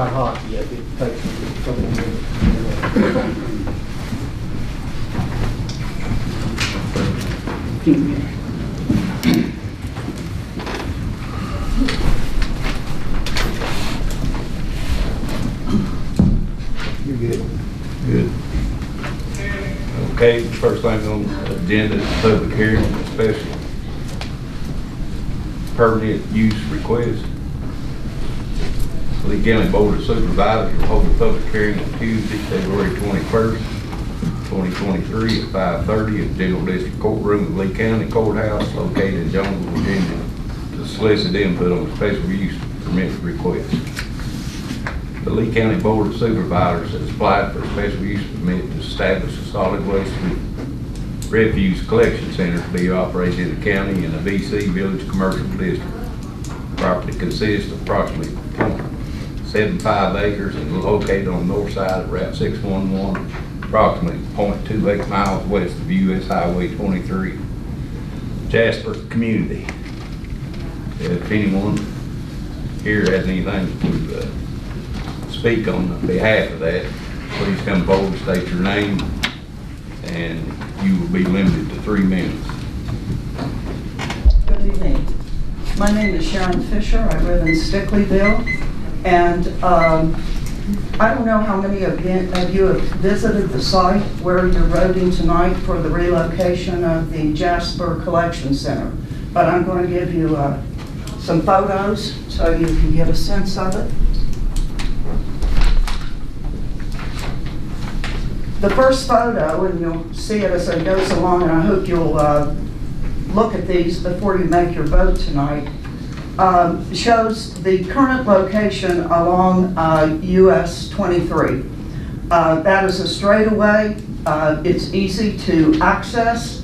dry hot yet. It takes a couple of minutes. You're good. Good. Okay, first thing on the agenda is public hearing, special permit use request. Lee County Board of Supervisors will hold a public hearing on Tuesday, February 21st, 2023 at 5:30 in General District Courtroom of Lee County Courthouse located in Jonesville, Virginia, to solicit input on the special use permit request. The Lee County Board of Supervisors has applied for a special use permit to establish a solid waste refuse collection center to be operated in the county in the VC Village Commercial District. Property consists of approximately 0.75 acres and located on the north side of Route 611, approximately 0.28 miles west of US Highway 23, Jasper community. If anyone here has anything to speak on behalf of that, please come forward, state your name, and you will be limited to 3 minutes. Good evening. My name is Sharon Fisher. I live in Stickleyville, and I don't know how many of you have visited the site where you're voting tonight for the relocation of the Jasper Collection Center, but I'm going to give you some photos so you can get a sense of it. The first photo, and you'll see it as it goes along, and I hope you'll look at these before you make your vote tonight, shows the current location along US 23. That is a straightaway. It's easy to access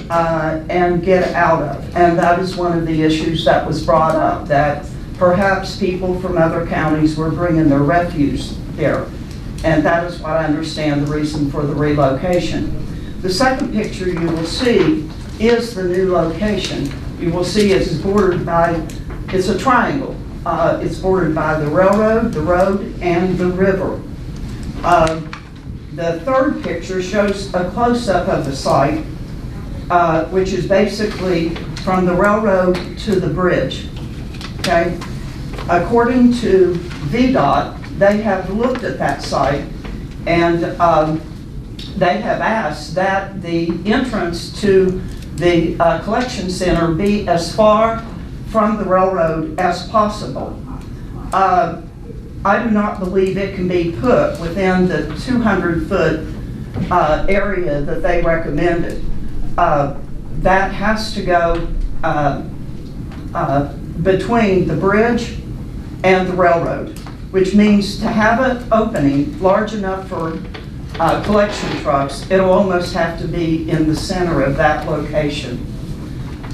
and get out of, and that is one of the issues that was brought up, that perhaps people from other counties were bringing their refuse there. And that is what I understand the reason for the relocation. The second picture you will see is the new location. You will see it's bordered by, it's a triangle. It's bordered by the railroad, the road, and the river. The third picture shows a close-up of the site, which is basically from the railroad to the bridge, okay? According to VDOT, they have looked at that site, and they have asked that the entrance to the collection center be as far from the railroad as possible. I do not believe it can be put within the 200-foot area that they recommended. That has to go between the bridge and the railroad, which means to have an opening large enough for collection trucks, it'll almost have to be in the center of that location.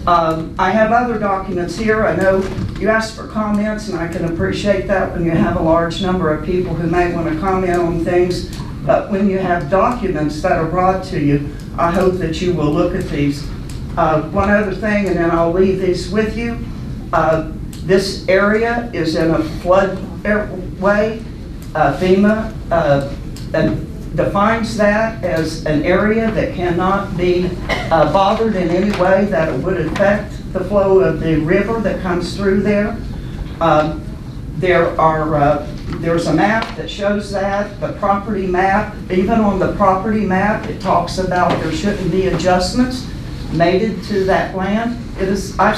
I have other documents here. I know you asked for comments, and I can appreciate that when you have a large number of people who may want to comment on things, but when you have documents that are brought to you, I hope that you will look at these. One other thing, and then I'll leave these with you. This area is in a floodway. FEMA defines that as an area that cannot be bothered in any way that it would affect the flow of the river that comes through there. There's a map that shows that, the property map. Even on the property map, it talks about there shouldn't be adjustments made to that land. It is, I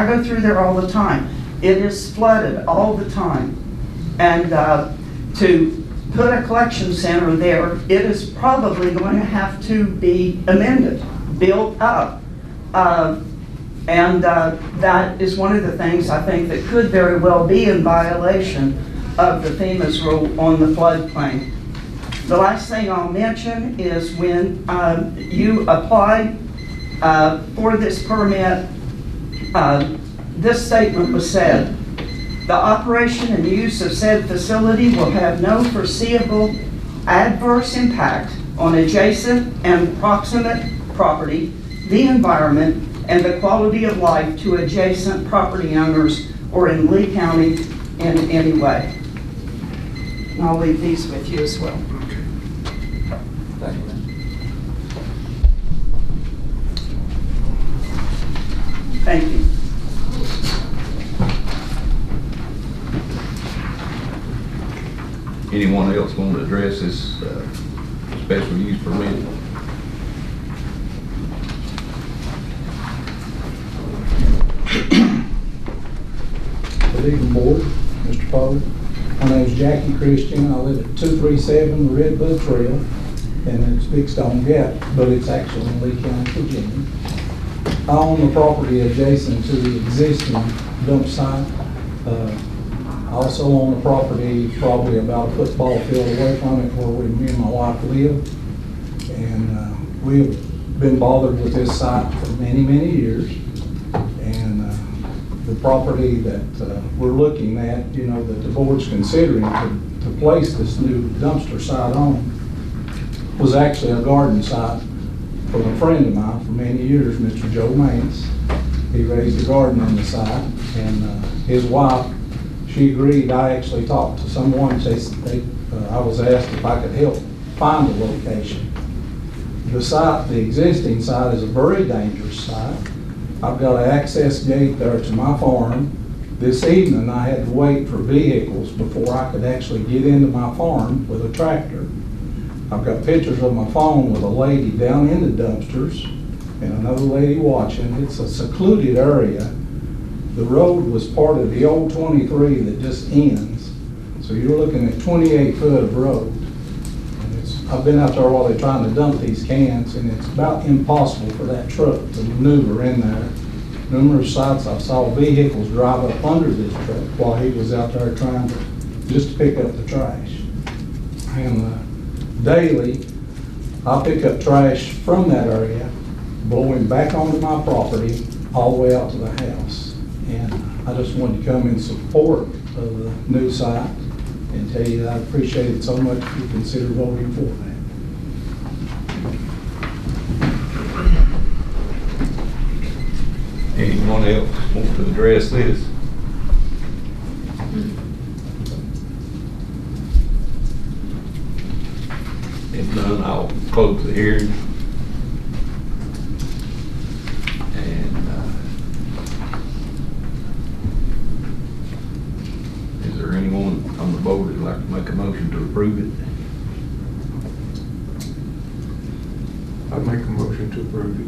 go through there all the time. It is flooded all the time. And to put a collection center there, it is probably going to have to be amended, built up. That is one of the things I think that could very well be in violation of the FEMA's rule on the floodplain. The last thing I'll mention is when you apply for this permit, this statement was said: the operation and use of said facility will have no foreseeable adverse impact on adjacent and proximate property, the environment, and the quality of life to adjacent property owners or in Lee County in any way. And I'll leave these with you as well. Thank you, ma'am. Thank you. Anyone else want to address this special use permit? Good evening, Board, Mr. Poe. My name is Jackie Christian. I live at 237 Redbud Trail, and it's Big Stone Gap, but it's actually in Lee County, Virginia. I own the property adjacent to the existing dump site. I also own the property probably about a football field away from it where me and my wife live. And we've been bothered with this site for many, many years. And the property that we're looking at, that the board's considering to place this new dumpster site on was actually a garden site for a friend of mine for many years, Mr. Joe Mance. He raised a garden on the site, and his wife, she agreed. I actually talked to someone. I was asked if I could help find the location. The site, the existing site, is a very dangerous site. I've got an access gate there to my farm. This evening I had to wait for vehicles before I could actually get into my farm with a tractor. I've got pictures of my phone with a lady down in the dumpsters and another lady watching. It's a secluded area. The road was part of the old 23 that just ends. So you're looking at 28 foot of road. And I've been out there while they're trying to dump these cans, and it's about impossible for that truck to maneuver in there. Numerous sites I saw vehicles drive up under this truck while he was out there trying to just pick up the trash. And daily, I pick up trash from that area, blowing back onto my property, all the way out to the house. And I just wanted to come in support of the new site and tell you that I appreciate it so much if you consider voting for that. Anyone else want to address this? If none, I'll close the hearing. And is there anyone on the board that'd like to make a motion to approve it? I make a motion to approve it.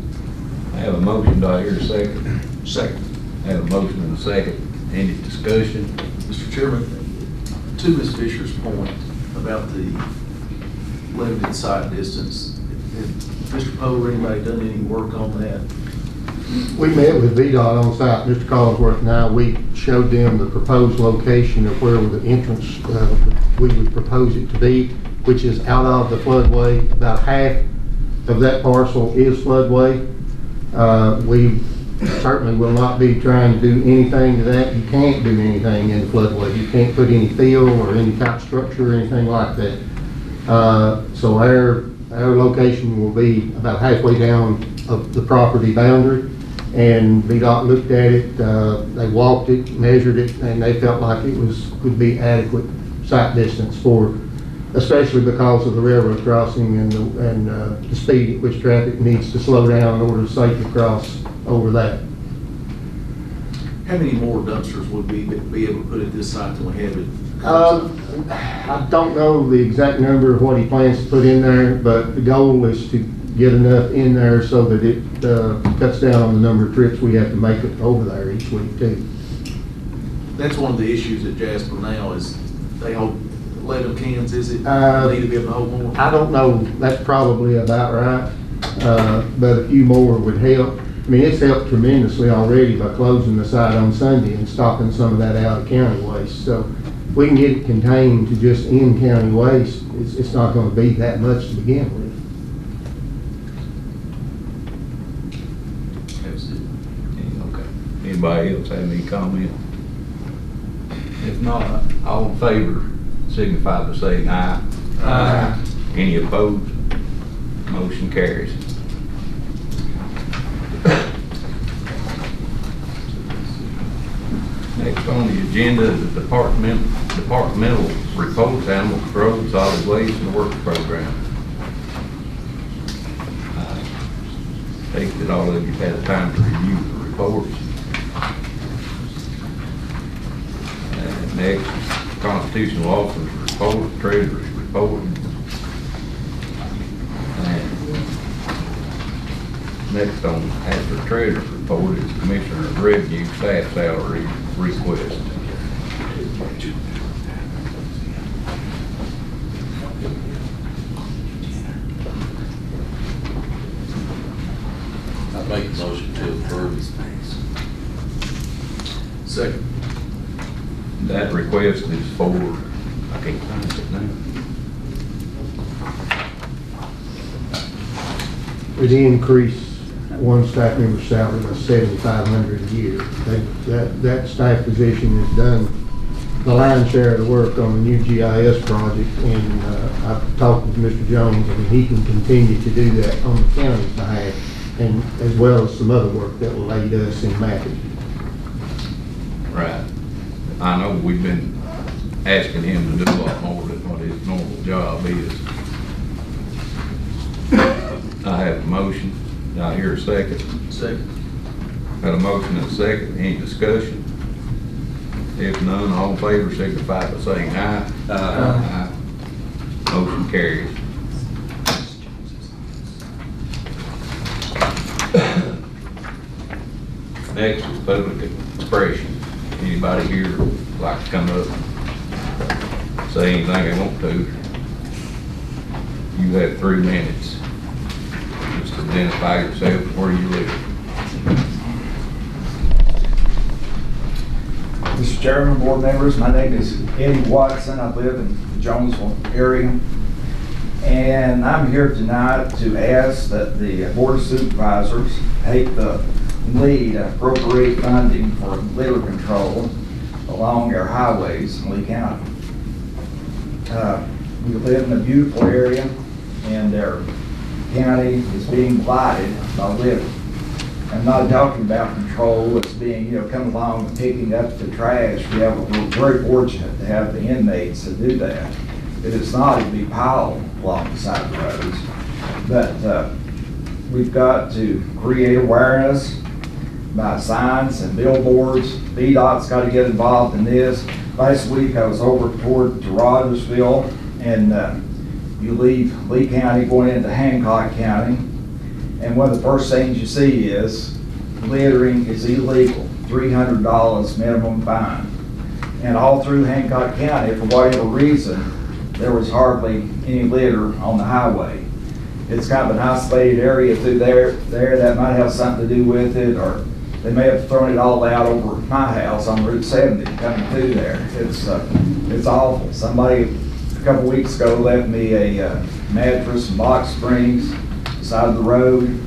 I have a motion. Do I hear a second? Second. I have a motion and a second. Any discussion? Mr. Chairman, to Ms. Fisher's point about the limited site distance, has Mr. Poe or anybody done any work on that? We met with VDOT on site, Mr. Collinsworth and I. We showed them the proposed location of where the entrance, we would propose it to be, which is out of the floodway. About half of that parcel is floodway. We certainly will not be trying to do anything to that. You can't do anything in the floodway. You can't put any fill or any type of structure or anything like that. So our location will be about halfway down of the property boundary, and VDOT looked at it, they walked it, measured it, and they felt like it would be adequate site distance for, especially because of the railroad crossing and the speed at which traffic needs to slow down in order to safely cross over that. How many more dumpsters would we be able to put at this site than we have it? I don't know the exact number of what he plans to put in there, but the goal is to get enough in there so that it cuts down on the number of trips we have to make it over there each week too. That's one of the issues at Jasper now is they hold 11 cans, is it? Need to be able to hold more? I don't know, that's probably about right, but a few more would help. I mean, it's helped tremendously already by closing the site on Sunday and stopping some of that out of county waste. So if we can get it contained to just in-county waste, it's not going to be that much to begin with. Okay. Anybody else have any comment? If not, all in favor signify by saying aye. Aye. Any opposed? Motion carries. Next on the agenda is the departmental departmental reports, animal control, solid waste, and the work program. I think that all of you had time to review the reports. And next, constitutional officers report, treasurer's report. And next on after the treasurer's report is Commissioner of Revenue staff salary request. I make a motion to approve. Second. That request is for, I can't find it now. It increased one staff member's salary by $7,500 a year. That staff position has done the lion's share of the work on the new GIS project, and I've talked with Mr. Jones, and he can continue to do that on the county's behalf, and as well as some other work that will aid us in mapping. Right. I know we've been asking him to do a lot more than what his normal job is. I have a motion. Do I hear a second? Second. Got a motion and a second. Any discussion? If none, all in favor signify by saying aye. Aye. Motion carries. Next is public expression. Anybody here would like to come up, say anything they want to? You have 3 minutes. Just identify yourself and where you live. Mr. Chairman, board members, my name is Eddie Watson. I live in the Jonesville area. And I'm here tonight to ask that the Board of Supervisors take the lead and appropriate funding for litter control along our highways in Lee County. We live in a beautiful area, and our county is being blighted by litter. I'm not talking about control. It's being, come along and picking up the trash. We're very fortunate to have the inmates to do that. It is not to be piled along the side of the roads. But we've got to create awareness by signs and billboards. VDOT's got to get involved in this. Last week I was over toward Rogersville, and you leave Lee County going into Hancock County, and one of the first things you see is littering is illegal, $300 minimum fine. And all through Hancock County, for whatever reason, there was hardly any litter on the highway. It's kind of an isolated area through there that might have something to do with it, or they may have thrown it all out over my house on Route 70 coming through there. It's awful. Somebody a couple weeks ago left me a mattress in Box Springs side of the road.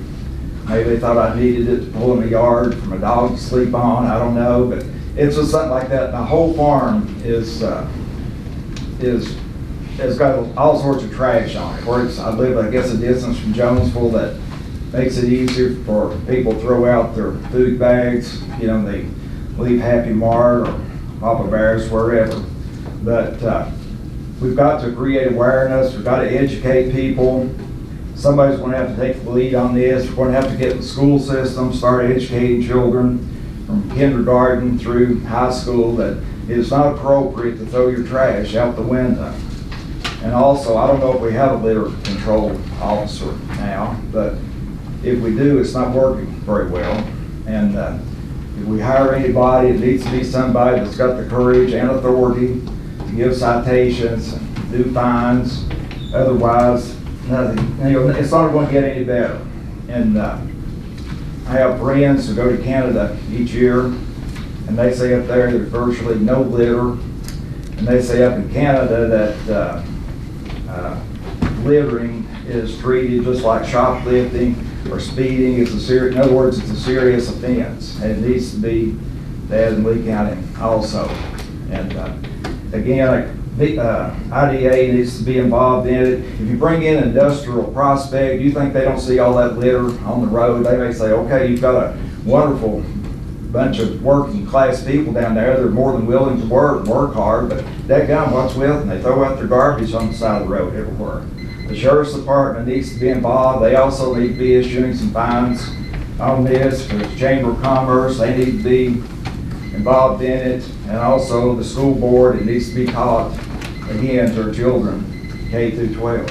Maybe they thought I needed it to pull in the yard for my dog to sleep on. I don't know, but it's just something like that. My whole farm has got all sorts of trash on it. I live, I guess, a distance from Jonesville that makes it easier for people to throw out their food bags. They leave Happy Mart or Papa Bear's, wherever. But we've got to create awareness. We've got to educate people. Somebody's going to have to take the lead on this. We're going to have to get the school system, start educating children from kindergarten through high school that it is not appropriate to throw your trash out the window. And also, I don't know if we have a litter control officer now, but if we do, it's not working very well. And if we hire anybody, it needs to be somebody that's got the courage and authority to give citations, do fines. Otherwise, nothing. It's not going to get any better. And I have friends who go to Canada each year, and they say up there there's virtually no litter. And they say up in Canada that littering is treated just like shoplifting or speeding. In other words, it's a serious offense, and it needs to be bad in Lee County also. And again, IDA needs to be involved in it. If you bring in industrial prospect, you think they don't see all that litter on the road? They may say, okay, you've got a wonderful bunch of working class people down there. They're more than willing to work hard, but that gun, what's with them? They throw out their garbage on the side of the road everywhere. The sheriff's department needs to be involved. They also need to be issuing some fines on this. For the Chamber of Commerce, they need to be involved in it. And also the school board, it needs to be taught again to our children, K through 12.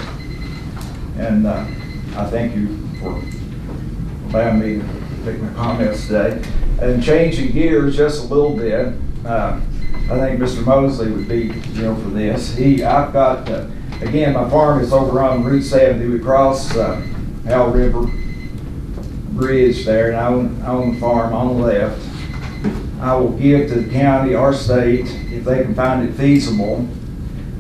And I thank you for allowing me to make my comments today. And changing gears just a little bit, I think Mr. Mosley would be, for this. I've got, again, my farm is over on Route 70. We cross Hell River Bridge there, and I own the farm on the left. I will give to the county, our state, if they can find it feasible,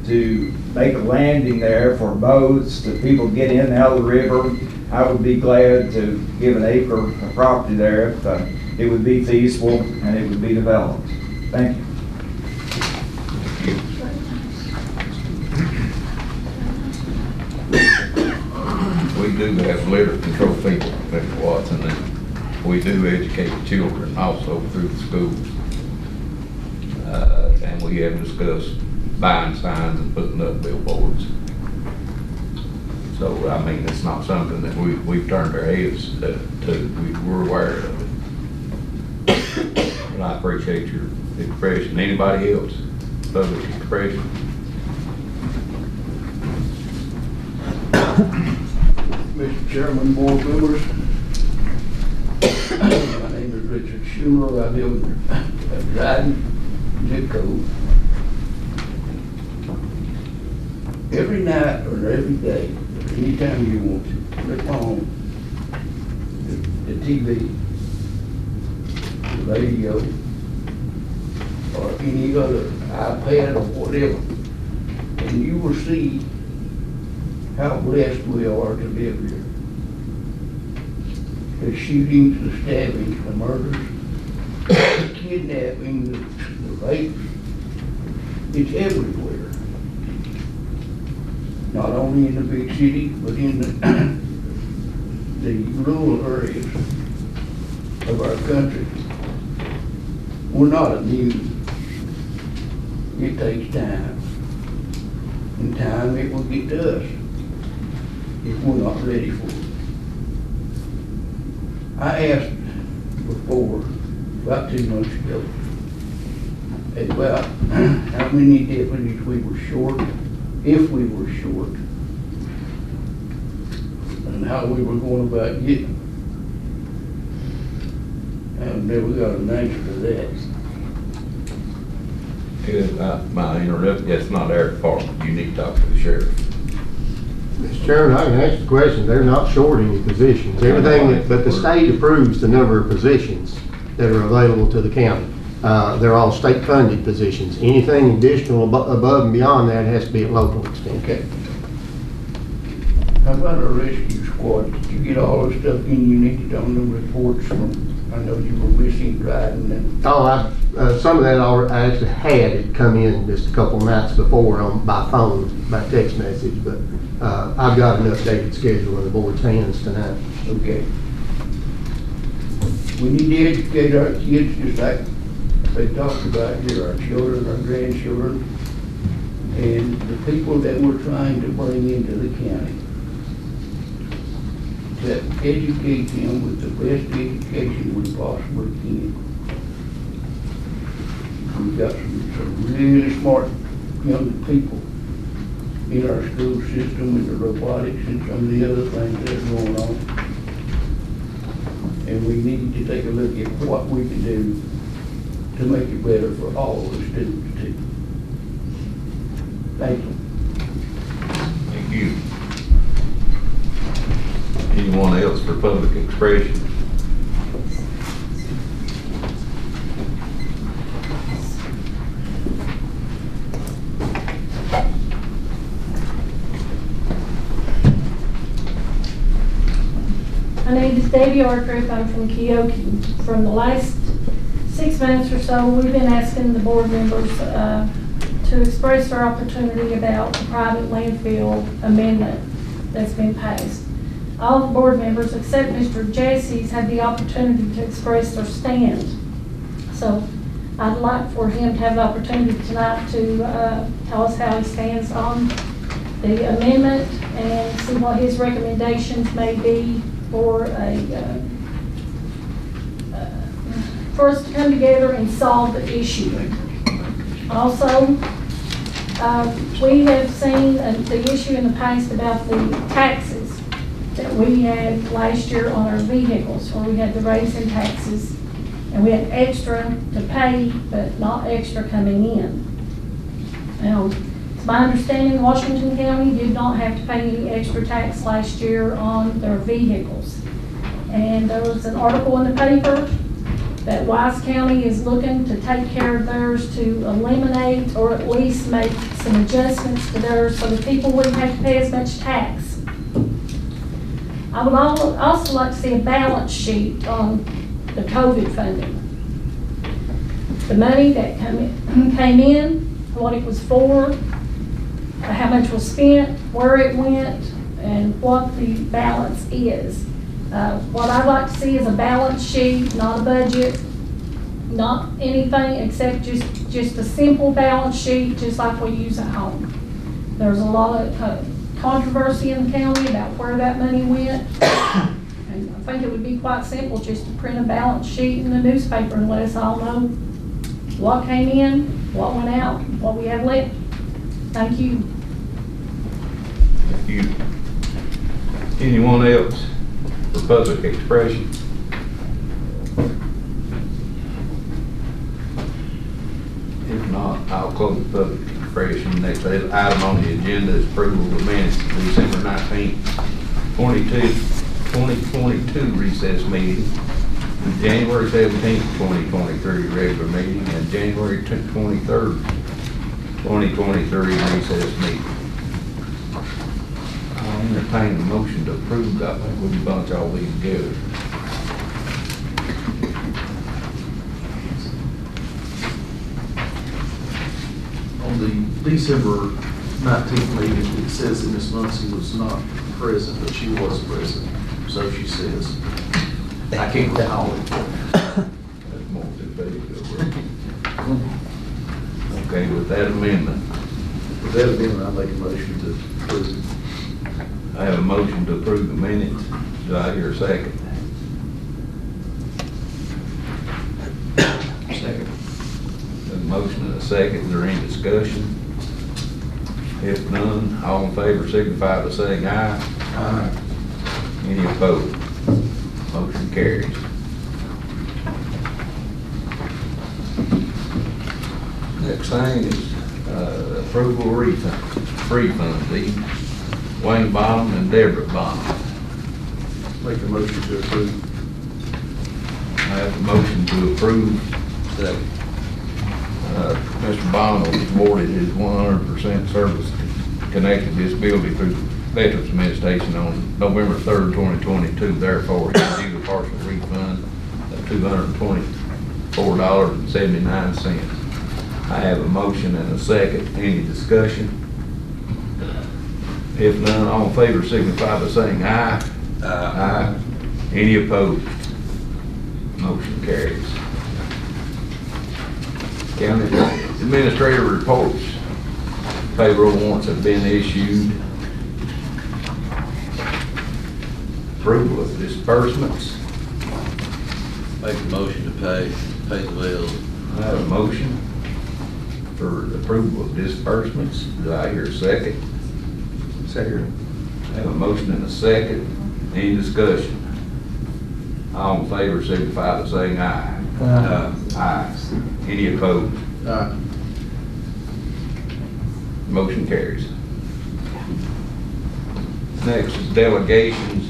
to make a landing there for boats, that people get in and out of the river. I would be glad to give an acre of property there if it would be feasible and it would be developed. Thank you. We do have litter control people, Mr. Watson, and we do educate children also through the schools. And we have discussed buying signs and putting up billboards. So, I mean, it's not something that we've turned our heads to. We're aware of it. And I appreciate your expression. Anybody else? Public expression? Mr. Chairman, board members, my name is Richard Schumer. I live in Dryden, zip code. Every night or every day, anytime you want to, flip on the TV, the radio, or any other iPad or whatever, and you will see how blessed we are to live here. The shootings, the stabbings, the murders, the kidnapping, the rapes, it's everywhere. Not only in the big cities, but in the rural areas of our country. We're not immune. It takes time. In time, it will get to us if we're not ready for it. I asked before, about 2 months ago, about how many deputies we were short, if we were short, and how we were going about getting them. And never got an answer to that. My interrupt, that's not our department. You need to talk to the sheriff. Mr. Chairman, I can answer the question. They're not short any positions. Everything, but the state approves the number of positions that are available to the county. They're all state-funded positions. Anything additional above and beyond that has to be at local extent. Okay. How about our rescue squad? Did you get all the stuff in you needed on the reports from, I know you were missing driving and... Oh, some of that I actually had it come in just a couple nights before by phone, by text message, but I've got an updated schedule in the board's hands tonight. Okay. We need to educate our kids just like they talked about here, our children, our grandchildren, and the people that we're trying to bring into the county. To educate them with the best education we possibly can. We've got some really smart young people in our school system with the robotics and some of the other things that are going on. And we need to take a look at what we can do to make it better for all the students too. Thank you. Thank you. Anyone else for public expression? My name is Debbie Artruth. I'm from Keokee. From the last 6 months or so, we've been asking the board members to express their opportunity about the private landfill amendment that's been passed. All the board members except Mr. Jesse's had the opportunity to express their stand So I'd like for him to have the opportunity tonight to tell us how he stands on the amendment and see what his recommendations may be for for us to come together and solve the issue. Also, we have seen the issue in the past about the taxes that we had last year on our vehicles, where we had the raise in taxes, and we had extra to pay, but not extra coming in. Now, it's my understanding Washington County did not have to pay any extra tax last year on their vehicles. And there was an article in the paper that Wise County is looking to take care of theirs, to eliminate or at least make some adjustments to theirs so that people wouldn't have to pay as much tax. I would also like to see a balance sheet on the COVID funding. The money that came in, what it was for, how much was spent, where it went, and what the balance is. What I'd like to see is a balance sheet, not a budget, not anything except just a simple balance sheet, just like we use at home. There's a lot of controversy in the county about where that money went. And I think it would be quite simple just to print a balance sheet in the newspaper and let us all know what came in, what went out, what we have left. Thank you. Thank you. Anyone else for public expression? If not, I'll close the public expression. Next item on the agenda is approval of minutes of December 19th, 2022 recess meeting, January 17th, 2023 regular meeting, and January 23rd, 2023 recess meeting. I'll entertain a motion to approve that. I think we can bunch all these together. On the December 19th meeting, it says that Ms. Muncy was not present, but she was present, so she says. I can't recall it. That's more than big. Okay, with that amendment, With that amendment, I make a motion to approve. I have a motion to approve the minutes. Do I hear a second? Second. A motion and a second. Is there any discussion? If none, all in favor signify by saying aye. Aye. Any opposed? Motion carries. Next thing is approval of refund, the Wayne Bottom and Deborah Bottom. Make a motion to approve. I have a motion to approve that Mr. Bottom was awarded his 100% service connected disability through Veterans Administration on November 3rd, 2022. Therefore, he received a partial refund of $224.79. I have a motion and a second. Any discussion? If none, all in favor signify by saying aye. Aye. Any opposed? Motion carries. County Administrator reports. Payroll warrants have been issued. Approval of disbursements. Make a motion to pay the bills. I have a motion for approval of disbursements. Do I hear a second? Second. I have a motion and a second. Any discussion? All in favor signify by saying aye. Aye. Any opposed? Aye. Motion carries. Next is delegations.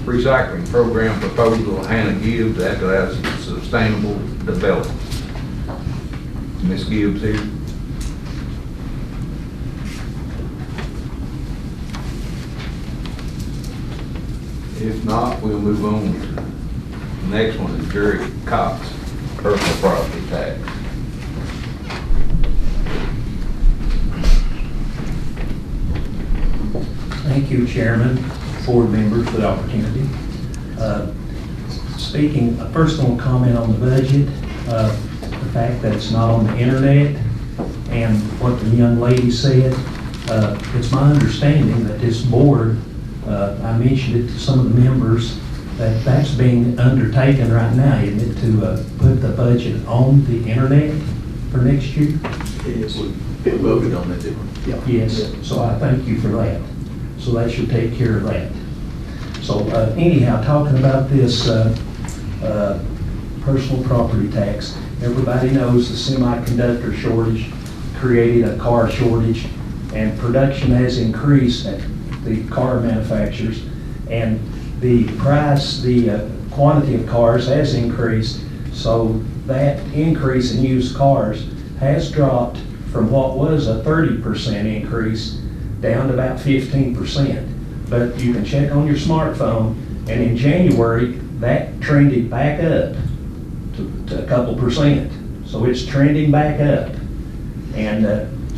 Recycling program proposal, Hannah Gibbs, Atlas Sustainable Development. Ms. Gibbs here. If not, we'll move on. The next one is Jerry Cox, personal property tax. Thank you, Chairman, board members, for the opportunity. speaking, first I'm going to comment on the budget, the fact that it's not on the internet, and what the young lady said. It's my understanding that this board, I mentioned it to some of the members, that that's being undertaken right now, isn't it, to put the budget on the internet for next year? Yes, we voted on that, didn't we? Yes, so I thank you for that. So that should take care of that. So anyhow, talking about this personal property tax, everybody knows the semiconductor shortage created a car shortage, and production has increased at the car manufacturers, and the price, the quantity of cars has increased, so that increase in used cars has dropped from what was a 30% increase down to about 15%. But you can check on your smartphone, and in January, that trended back up to a couple percent. So it's trending back up. And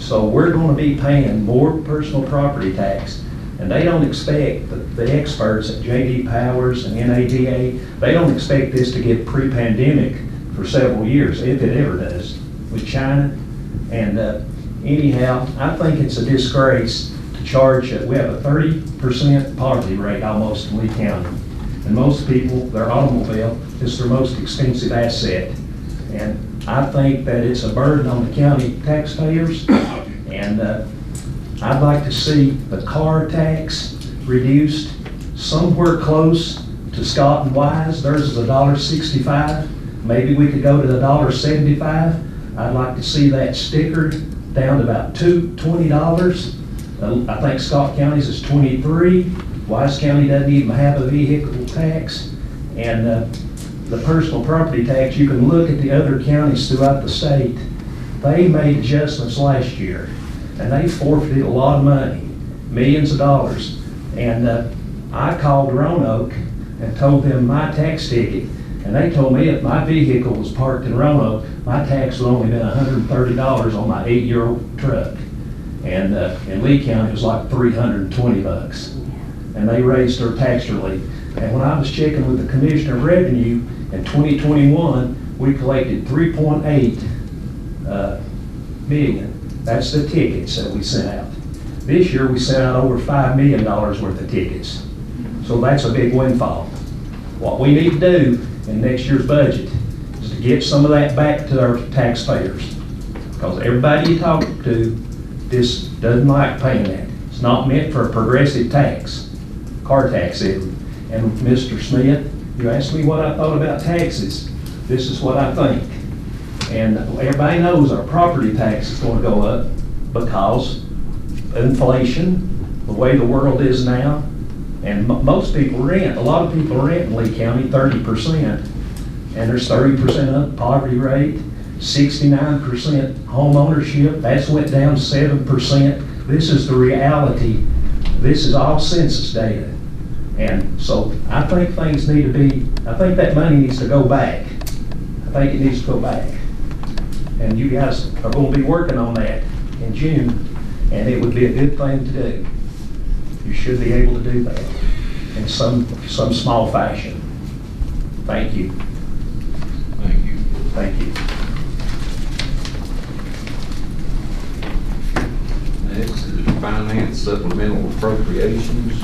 so we're going to be paying more personal property tax, and they don't expect, the experts at J.D. Powers and NADA, they don't expect this to get pre-pandemic for several years, if it ever does, with China. And anyhow, I think it's a disgrace to charge, we have a 30% poverty rate almost in Lee County. And most people, their automobile is their most expensive asset. And I think that it's a burden on the county taxpayers, and I'd like to see the car tax reduced somewhere close to Scott and Wise. Theirs is $1.65. Maybe we could go to $1.75. I'd like to see that stickered down to about $20. I think Scott County's is $23. Wise County doesn't even have a vehicle tax. And the personal property tax, you can look at the other counties throughout the state. They made adjustments last year, and they forfeited a lot of money, millions of dollars. And I called Roanoke and told them my tax ticket, and they told me if my vehicle was parked in Roanoke, my tax would only been $130 on my 8-year-old truck. And in Lee County, it was like $320. And they raised their tax relief. And when I was checking with the Commissioner of Revenue in 2021, we collected 3.8 million. That's the tickets that we sent out. This year, we sent out over $5 million worth of tickets. So that's a big windfall. What we need to do in next year's budget is to get some of that back to our taxpayers. Because everybody you talk to, this doesn't like paying that. It's not meant for a progressive tax, car tax even. And Mr. Smith, you asked me what I thought about taxes. This is what I think. And everybody knows our property tax is going to go up because inflation, the way the world is now, and most people rent. A lot of people rent in Lee County, 30%, and there's 30% poverty rate, 69% home ownership. That's went down 7%. This is the reality. This is all census data. And so I think things need to be, I think that money needs to go back. I think it needs to go back. And you guys are going to be working on that in June, and it would be a good thing to do. You should be able to do that in some small fashion. Thank you. Thank you. Thank you. Next is finance supplemental appropriations.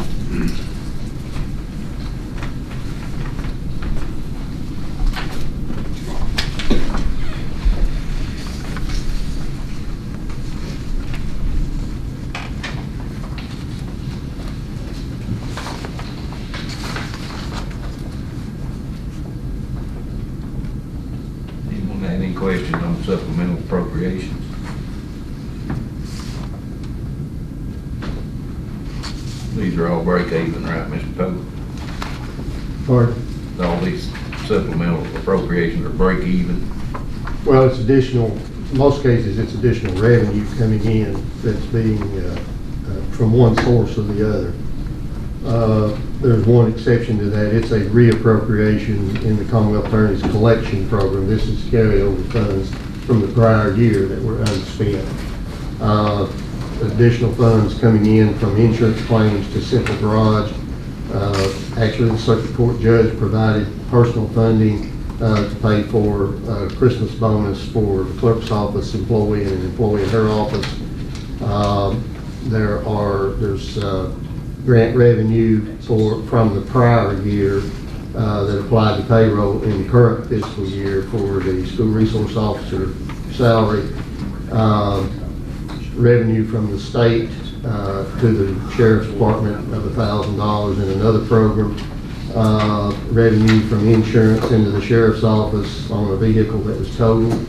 Anyone have any questions on supplemental appropriations? These are all break even, right, Mr. Pope? Pardon? All these supplemental appropriations are break even. Well, it's additional, in most cases, it's additional revenue coming in that's being from one source or the other. There's one exception to that. It's a reappropriation in the Commonwealth Attorney's collection program. This is carryover funds from the prior year that were unspent. Additional funds coming in from insurance claims to Central Garage, Actually, the circuit court judge provided personal funding to pay for Christmas bonus for the clerk's office employee and an employee in her office. There's grant revenue from the prior year that applied to payroll in the current fiscal year for the school resource officer salary. Revenue from the state to the sheriff's department of $1,000 in another program. Revenue from insurance into the sheriff's office on a vehicle that was totaled.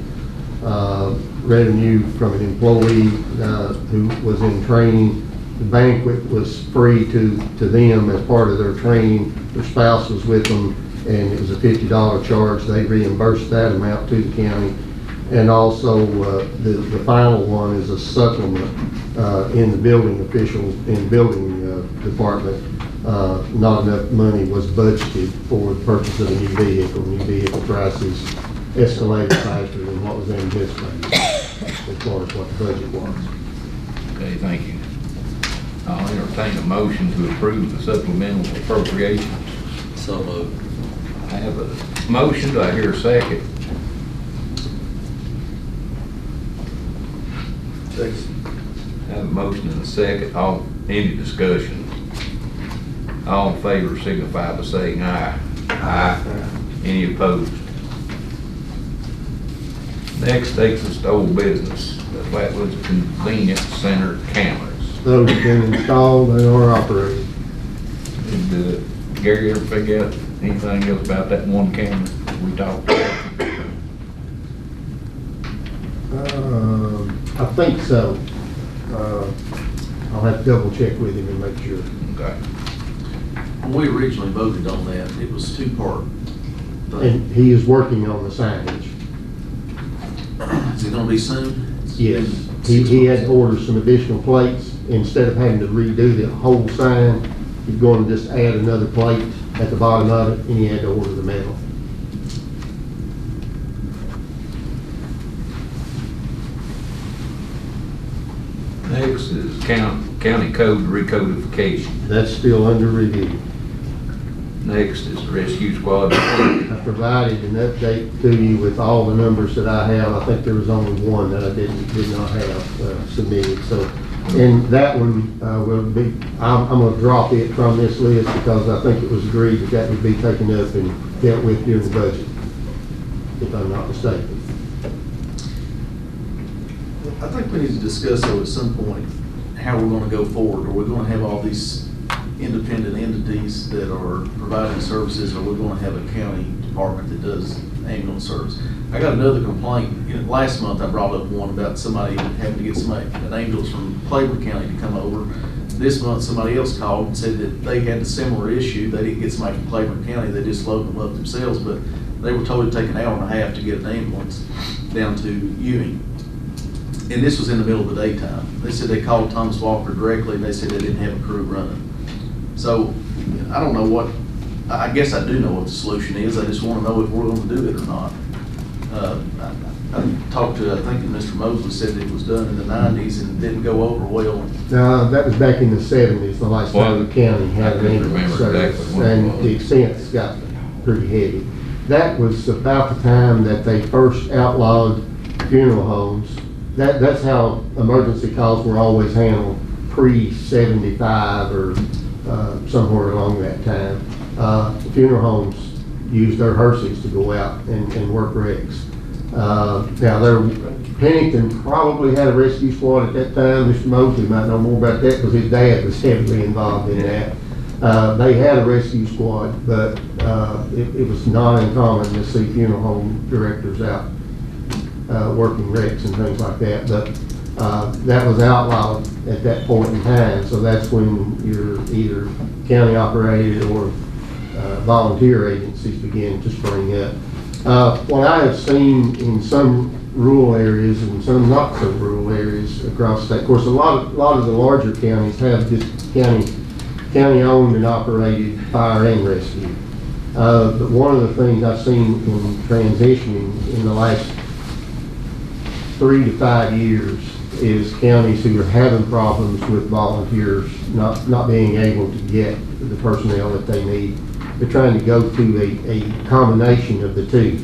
Revenue from an employee who was in training. The banquet was free to them as part of their training. Their spouse was with them, and it was a $50 charge. They reimbursed that amount to the county. And also, the final one is a supplement in the building department. Not enough money was budgeted for the purchase of a new vehicle. New vehicle prices escalated faster than what was anticipated as far as what the budget was. Okay, thank you. I'll entertain a motion to approve the supplemental appropriations. So moved. I have a motion. Do I hear a second? I have a motion and a second. Any discussion? All in favor signify by saying aye. Aye. Any opposed? Next takes us to old business. The Flatwoods Convenience Center cameras. Those have been installed and are operating. Did Gary ever figure out anything else about that one camera we talked about? I think so. I'll have to double check with him and make sure. Okay. When we originally voted on that, it was two-part thing. And he is working on the signage. Is it gonna be soon? Yes. He had to order some additional plates. Instead of having to redo the whole sign, he's going to just add another plate at the bottom of it, and he had to order the metal. Next is county code recodification. That's still under review. Next is the rescue squad. I provided an update to you with all the numbers that I have. I think there was only one that I did not have submitted. So, and that one will be, I'm going to drop it from this list because I think it was agreed that would be taken up and dealt with during the budget, if I'm not mistaken. I think we need to discuss though at some point how we're gonna go forward. Are we gonna have all these independent entities that are providing services, or we're gonna have a county department that does ambulance service? I got another complaint. Last month I brought up one about somebody having to get an ambulance from Claiborne County to come over. This month somebody else called and said that they had a similar issue. They didn't get somebody from Claiborne County, they just loaded them up themselves, but they were told to take an hour and a half to get an ambulance down to Ewing. And this was in the middle of the daytime. They said they called Thomas Walker directly, and they said they didn't have a crew running. So, I don't know what, I guess I do know what the solution is. I just want to know if we're going to do it or not. I talked to, I think Mr. Mosley said that it was done in the 90s and didn't go over well. That was back in the 70s, the last time the county had an ambulance service, and the expense got pretty heavy. That was about the time that they first outlawed funeral homes. That's how emergency calls were always handled pre-75 or somewhere along that time. Funeral homes used their hearses to go out and work wrecks. Now, Pennington probably had a rescue squad at that time. Mr. Mosley might know more about that because his dad was heavily involved in that. They had a rescue squad, but it was not uncommon to see funeral home directors out working wrecks and things like that, but that was outlawed at that point in time, so that's when you're either county operated or volunteer agencies begin to spring up. What I have seen in some rural areas and some not so rural areas across the state, of course a lot of the larger counties have just county owned and operated fire and rescue. But one of the things I've seen in transitioning in the last 3 to 5 years is counties who are having problems with volunteers not being able to get the personnel that they need. They're trying to go to a combination of the two.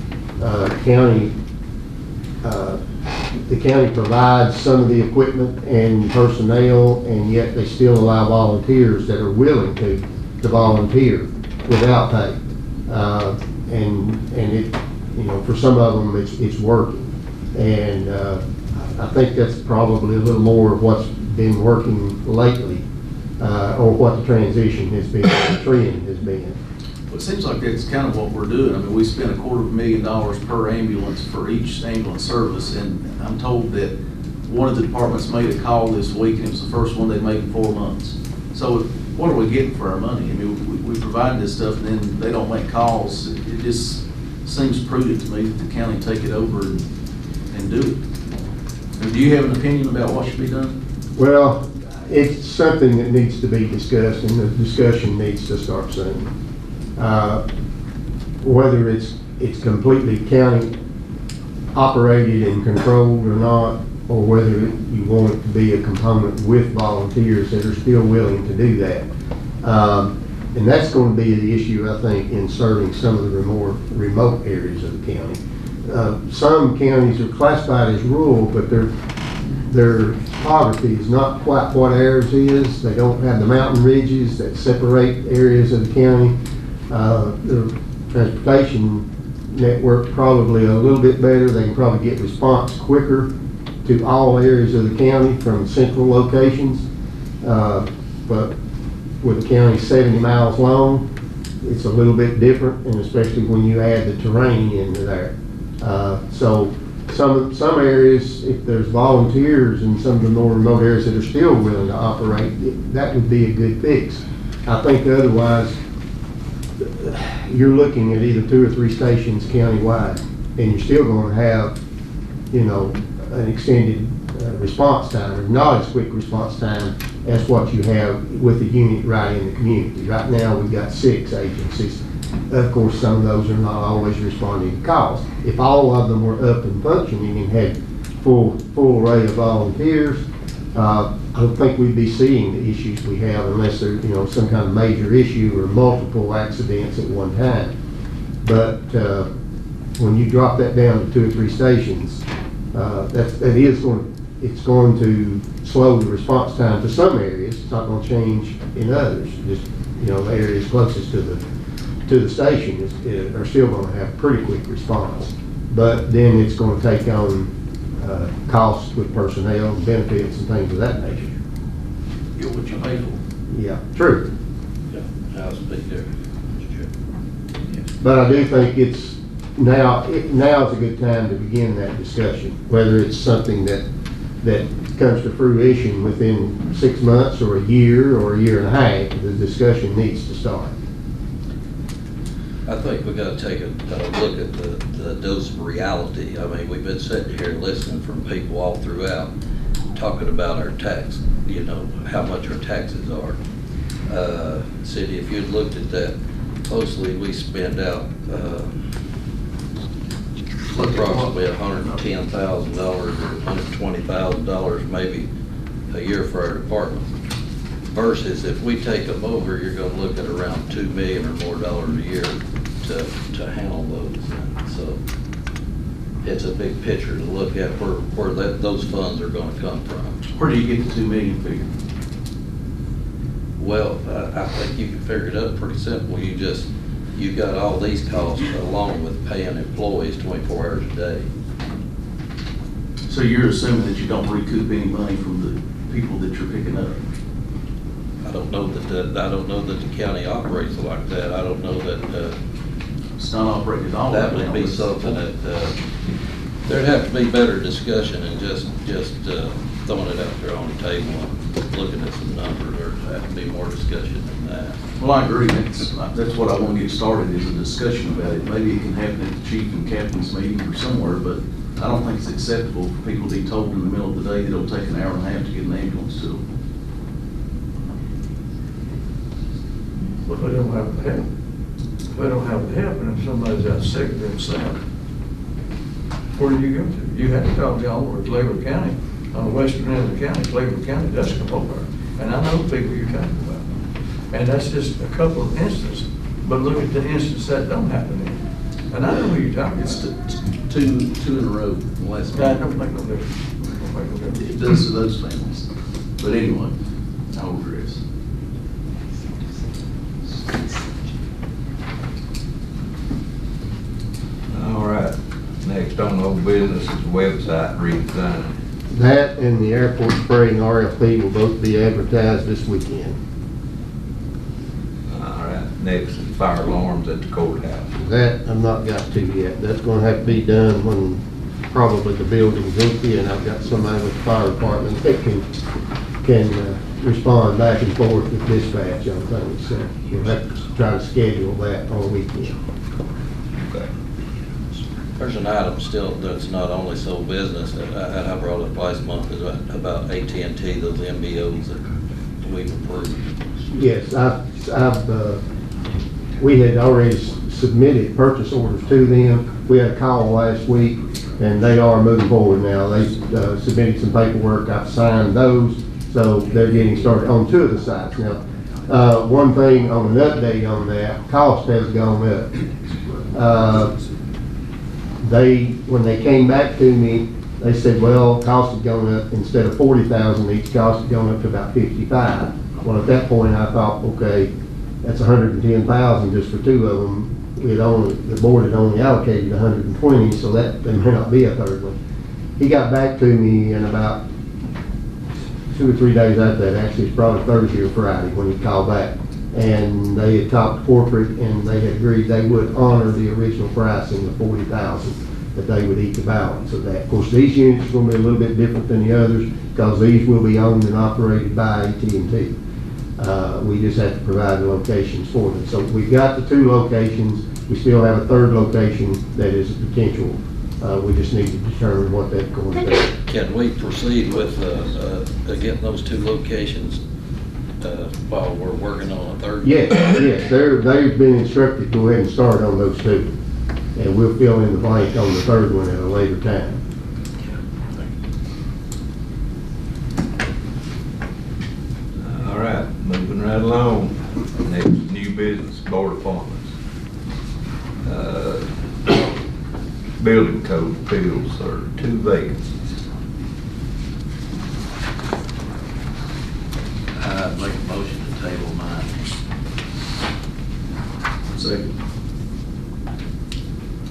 The county provides some of the equipment and personnel, and yet they still allow volunteers that are willing to volunteer without pay. And it, you know, for some of them, it's working. And I think that's probably a little more of what's been working lately, or what the transition has been, the trend has been. Well, it seems like that's kind of what we're doing. I mean, we spend $250,000 per ambulance for each ambulance service, and I'm told that one of the departments made a call this week, and it was the first one they've made in 4 months. So what are we getting for our money? I mean, we provide this stuff, and then they don't make calls. It just seems prudent to me that the county take it over and do it. Do you have an opinion about what should be done? Well, it's something that needs to be discussed, and the discussion needs to start soon. Whether it's completely county operated and controlled or not, or whether you want it to be a component with volunteers that are still willing to do that. And that's going to be the issue, I think, in serving some of the more remote areas of the county. Some counties are classified as rural, but their topography is not quite what ours is. They don't have the mountain ridges that separate areas of the county. The transportation network probably a little bit better. They can probably get response quicker to all areas of the county from central locations. But with the county 70 miles long, it's a little bit different, and especially when you add the terrain into there. So some areas, if there's volunteers in some of the more remote areas that are still willing to operate, that would be a good fix. I think otherwise, you're looking at either 2 or 3 stations countywide, and you're still going to have, you know, an extended response time, or not as quick response time as what you have with the unit right in the community. Right now, we've got 6 agencies. Of course, some of those are not always responding to calls. If all of them were up and functioning and had full array of volunteers, I don't think we'd be seeing the issues we have unless there's, you know, some kind of major issue or multiple accidents at one time. But when you drop that down to 2 or 3 stations, it's going to slow the response time to some areas. It's not going to change in others. Just, you know, the areas closest to the station are still going to have pretty quick response. But then it's going to take on costs with personnel, benefits, and things of that nature. Get what you pay for. Yeah, true. Yeah, I'll speak there. But I do think it's now is a good time to begin that discussion, whether it's something that comes to fruition within 6 months or a year and a half. The discussion needs to start. I think we got to take a look at the dose of reality. I mean, we've been sitting here listening from people all throughout, talking about our tax, you know, how much our taxes are. City, if you'd looked at that closely, we spend out approximately $110,000 or $120,000 maybe a year for our department. Versus if we take them over, you're going to look at around $2 million or more a year to handle those. And so it's a big picture to look at where those funds are going to come from. Where do you get the $2 million figure? Well, I think you can figure it out pretty simple. You've got all these costs along with paying employees 24 hours a day. So you're assuming that you don't recoup any money from the people that you're picking up? I don't know that the county operates like that. I don't know that it's not operating at all. That would be something that there'd have to be better discussion and just throwing it out there on the table and looking at some numbers. There'd have to be more discussion than that. Well, I agree. That's what I want to get started, is a discussion about it. Maybe it can happen at the chief and captain's meeting or somewhere, but I don't think it's acceptable for people to be told in the middle of the day that it'll take an hour and a half to get an ambulance to them. But they don't have the help. They don't have the help, and if somebody's out sick of themselves, where do you go to? You have to talk to all over Cleveland County on the western end of the county, Cleveland County, does come over. And I know the people you're talking about. And that's just a couple of instances, but look at the instance that don't happen in. And I know who you're talking about. It's two in a row, the last That one. don't make no difference. Don't make no It difference. does to those families. But anyway, I digress. All right, next on old business is website redesign. That and the airport spraying RFP will both be advertised this weekend. All right, next is fire alarms at the courthouse. That I've not got to yet. That's gonna have to be done when probably the building's empty, and I've got somebody with the fire department that can respond back and forth with dispatch on things. So we'll have to try to schedule that on the weekend. Okay. There's an item still that's not only sold business, and I brought up last month, is about AT&T, those MBOs that we've approved. Yes, we had already submitted purchase orders to them. We had a call last week, and they are moving forward now. They submitted some paperwork, I've signed those, so they're getting started on 2 of the sites. Now, one thing on an update on that, cost has gone up. When they came back to me, they said, well, cost has gone up, instead of 40,000 each, cost has gone up to about 55. Well, at that point, I thought, okay, that's 110,000 just for 2 of them. The board had only allocated 120, so that there may not be a third one. He got back to me in about 2 or 3 days after that, actually it's probably Thursday or Friday when he called back. And they had talked to corporate, and they had agreed they would honor the original pricing of 40,000, that they would eat the balance of that. Of course, these units are going to be a little bit different than the others, because these will be owned and operated by AT&T. We just have to provide the locations for them. So we've got the 2 locations. We still have a 3rd location that is a potential. We just need to determine what that's going to be. Can we proceed with getting those 2 locations while we're working on a 3rd? Yes, they've been instructed to go ahead and start on those 2. And we'll fill in the blank on the 3rd one at a later time. All right, moving right along. Next, new business, board appointments. Building code appeals, there are 2 vacancies. I'd make a motion to table mine. Second.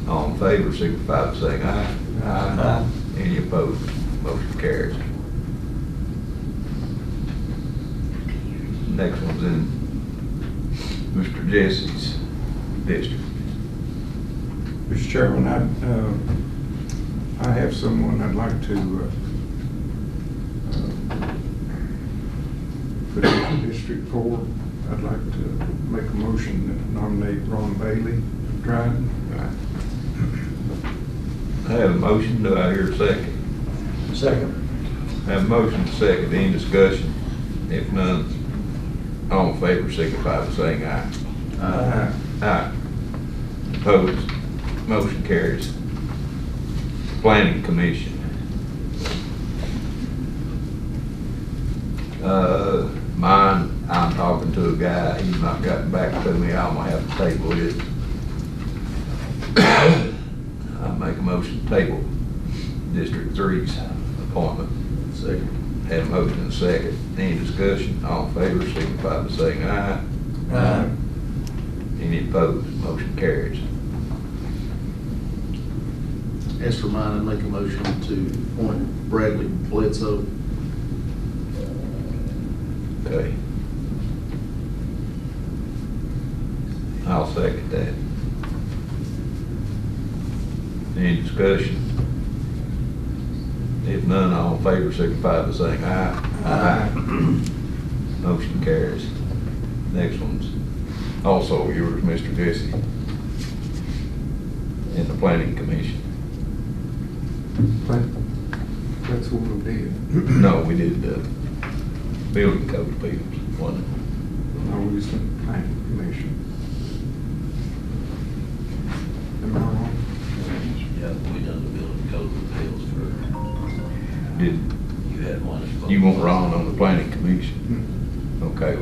All in favor, signify by saying aye. Aye. Any opposed? Motion carries. Next one's in Mr. Jesse's district. Mr. Chairman, I have someone I'd like to put in District 4. I'd like to make a motion to nominate Ron Bailey of Dryden. I have a motion, do I hear a second? Second. I have a motion, second, any discussion? If none, all in favor, signify by saying aye. Aye. Aye. Opposed? Motion carries. Planning Commission. Mine, I'm talking to a guy, he's not gotten back to me, I'm gonna have to table it. I make a motion to table District 3's appointment. Second. Have a motion and a second. Any discussion? All in favor, signify by saying aye. Aye. Any opposed? Motion carries. As for mine, I make a motion to appoint Bradley Bledsoe. Okay. I'll second that. Any discussion? If none, all in favor, signify by saying aye. Aye. Motion carries. Next one's also yours, Mr. Jesse, in the Planning Commission. That's what we did. No, we did building code appeals, wasn't it? No, we was in Planning Commission. Am I wrong? Yeah, we done the building code appeals for, Did, you You want Ron on the planning commission? Okay,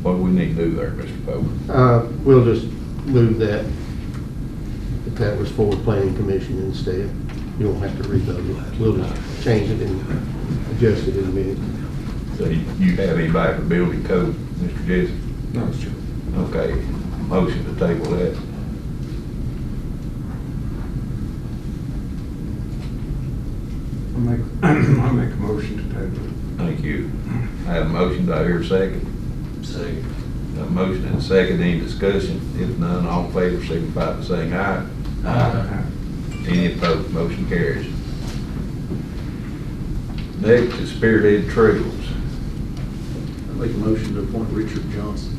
what do we need to do there, Mr. Pope? We'll just move that, if that was for the planning commission instead. You don't have to revote it. We'll just change it and adjust it in a minute. So you have anybody for building code, Mr. Jesse? No, sir. Okay, motion to table that. I'll make a motion to table it. Thank you. I have a motion, do I hear a second? Second. A motion and a second, any discussion? If none, all in favor, signify by saying aye. Aye. Any opposed, motion carries. Next is Spearhead Trails. I make a motion to appoint Richard Johnson.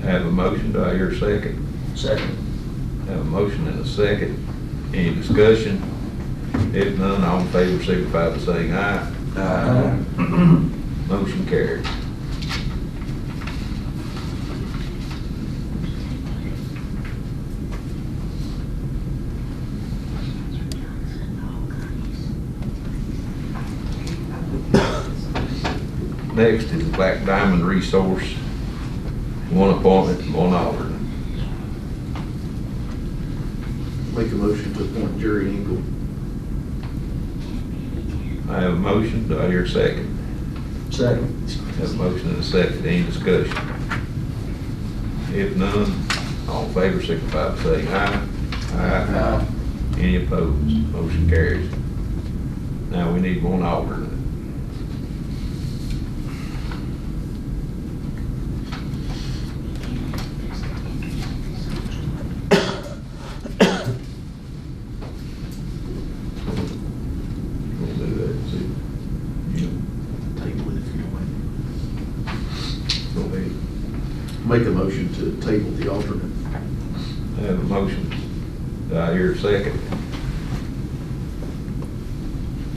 I have a motion, do I hear a second? Second. I have a motion and a second, any discussion? If none, all in favor, signify by saying aye. Aye. Motion carries. Next is Black Diamond Resource, one appointment, one alternate. Make a motion to appoint Jerry Engel. I have a motion, do I hear a second? Second. Have a motion and a second, any discussion? If none, all in favor, signify by saying aye. Aye. Any opposed, motion carries. Now we need one alternate. We'll do that, see. You Table it if you want. go ahead. Make a motion to table the alternate. I have a motion. Do I hear a second?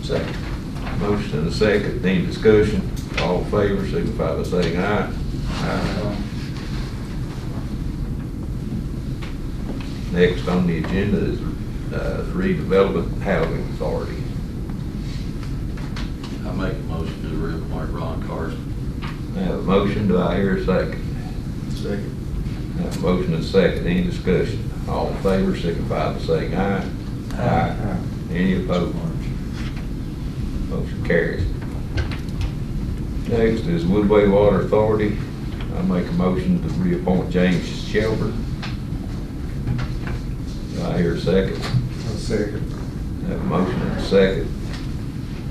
Second. Motion and a second, any discussion? All in favor, signify by saying aye. Aye. Next on the agenda is the Redevelopment Housing Authority. I make a motion to reappoint Ron Carson. I have a motion, do I hear a second? Second. I have a motion and a second, any discussion? All in favor, signify by saying aye. Aye. Any opposed? Motion carries. Next is Woodway Water Authority. I make a motion to reappoint James Shelby. Do I hear a second? I'll second. I have a motion and a second.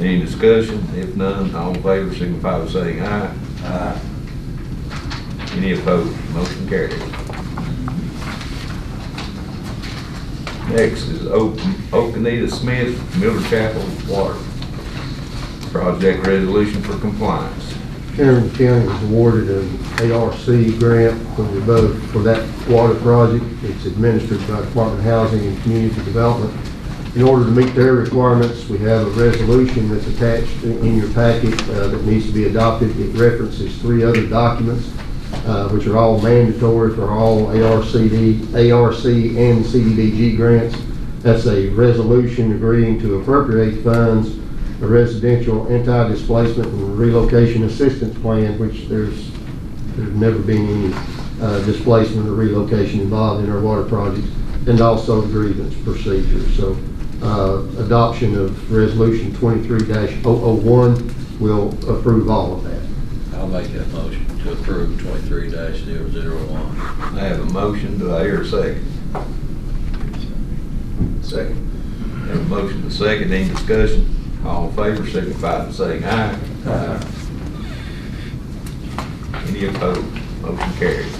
Any discussion? If none, all in favor, signify by saying aye. Aye. Any opposed? Motion carries. Next is Okanita Smith, Miller Chapel Water Project Resolution for Compliance. Cameron County was awarded an ARC grant for that water project. It's administered by Department of Housing and Community Development. In order to meet their requirements, we have a resolution that's attached in your packet that needs to be adopted. It references 3 other documents, which are all mandatory for all ARC and CDBG grants. That's a resolution agreeing to appropriate funds, a residential anti-displacement and relocation assistance plan, which there's never been any displacement or relocation involved in our water projects, and also grievance procedures. So adoption of resolution 23-001 will approve all of that. I'll make that motion to approve 23-001. I have a motion, do I hear a second? Second. I have a motion and a second, any discussion? All in favor, signify by saying aye. Aye. Any opposed? Motion carries.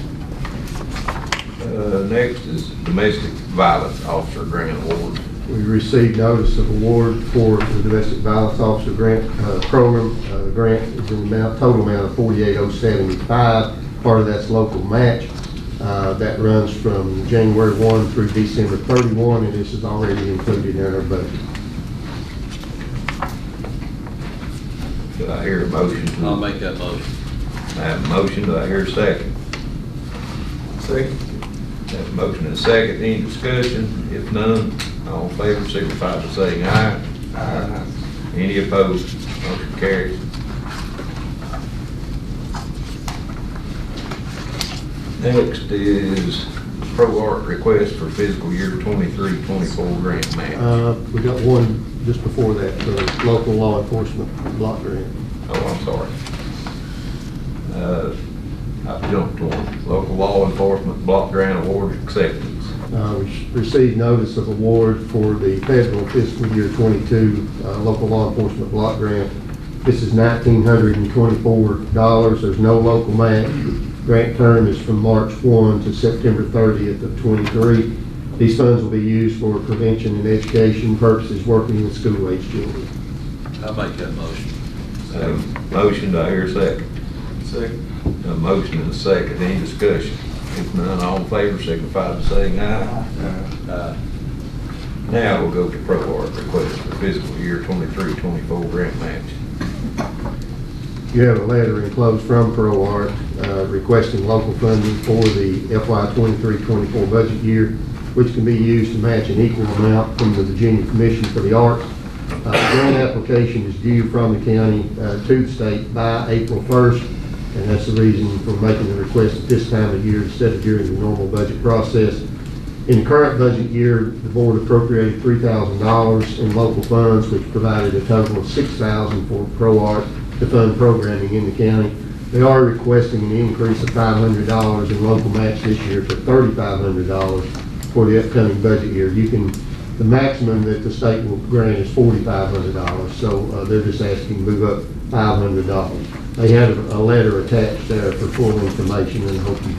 Next is Domestic Violence Officer Grant Award. We received notice of award for the Domestic Violence Officer Grant Program. Grant is in the total amount of $48,075. Part of that's local match. That runs from January 1 through December 31, and this is already included in our budget. Do I hear a motion? I'll make that motion. I have a motion, do I hear a second? Second. I have a motion and a second, any discussion? If none, all in favor, signify by saying aye. Aye. Any opposed? Motion carries. Next is Pro Art request for fiscal year 23-24 grant match. We got one just before that, the local law enforcement block grant. Oh, I'm sorry. I jumped one. Local law enforcement block grant award acceptance. We received notice of award for the federal fiscal year 22 local law enforcement block grant. This is $1,924. There's no local match. Grant term is from March 1 to September 30th of 23. These funds will be used for prevention and education purposes, working with school-age children. I make that motion. Motion, do I hear a second? Second. A motion and a second, any discussion? If none, all in favor signify by saying aye. Aye. Now we'll go to Pro Art request for fiscal year 23-24 grant match. You have a letter enclosed from Pro Art requesting local funding for the FY 23-24 budget year, which can be used to match an equal amount from the Virginia Commission for the Arts. The grant application is due from the county to the state by April 1st, and that's the reason for making the request at this time of year instead of during the normal budget process. In the current budget year, the board appropriated $3,000 in local funds, which provided a total of $6,000 for Pro Art to fund programming in the county. They are requesting an increase of $500 in local match this year to $3,500 for the upcoming budget year. The maximum that the state will grant is $4,500, so they're just asking to move up $500. They have a letter attached there for full information, and I hope you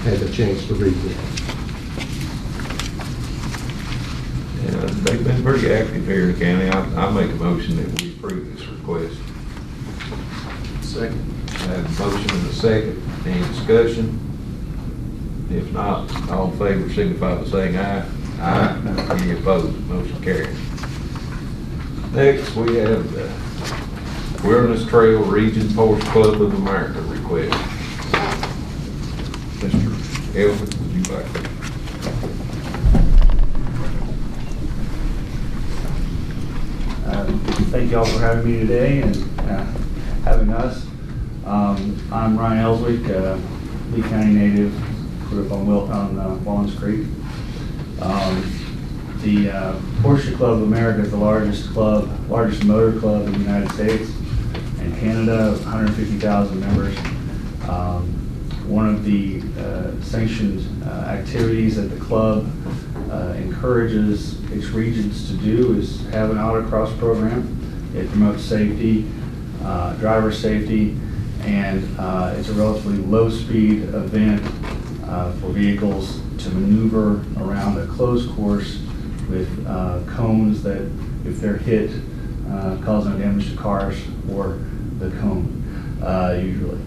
had a chance to read it. Yeah, they've been pretty active here in the county. I make a motion that we approve this request. Second. I have a motion and a second. Any discussion? If not, all in favor signify by saying aye. Aye. Any opposed? Motion carries. Next, we have the Wilderness Trail Region Forest Club of America request. Mr. Elford, would you like to? Thank you all for having me today and having us. I'm Ryan Ellswick, Lee County native, grew up on Wallens Creek. The Forestry Club of America is the largest motor club in the United States and Canada, 150,000 members. One of the sanctioned activities that the club encourages its regions to do is have an autocross program. It promotes safety, driver safety, and it's a relatively low-speed event for vehicles to maneuver around a closed course with cones that, if they're hit, cause no damage to cars or the cone, usually.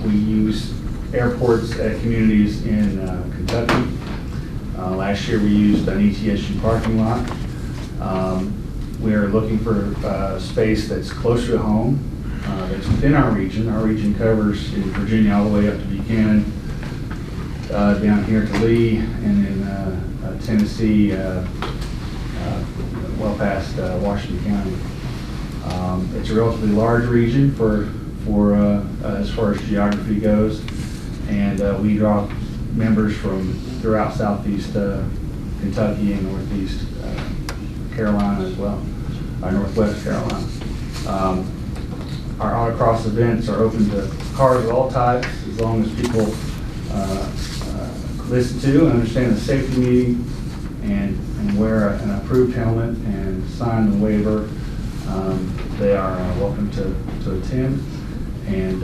We use airports at communities in Kentucky. Last year we used an ETSU parking lot. We are looking for space that's closer to home, that's within our region. Our region covers in Virginia all the way up to Buchanan, down here to Lee, and in Tennessee, well past Washington County. It's a relatively large region for as far as geography goes, and we draw members from throughout southeast Kentucky and northeast Carolina as well, or northwest Carolina. Our autocross events are open to cars of all types, as long as people listen to and understand the safety meeting and wear an approved helmet and sign the waiver. They are welcome to attend and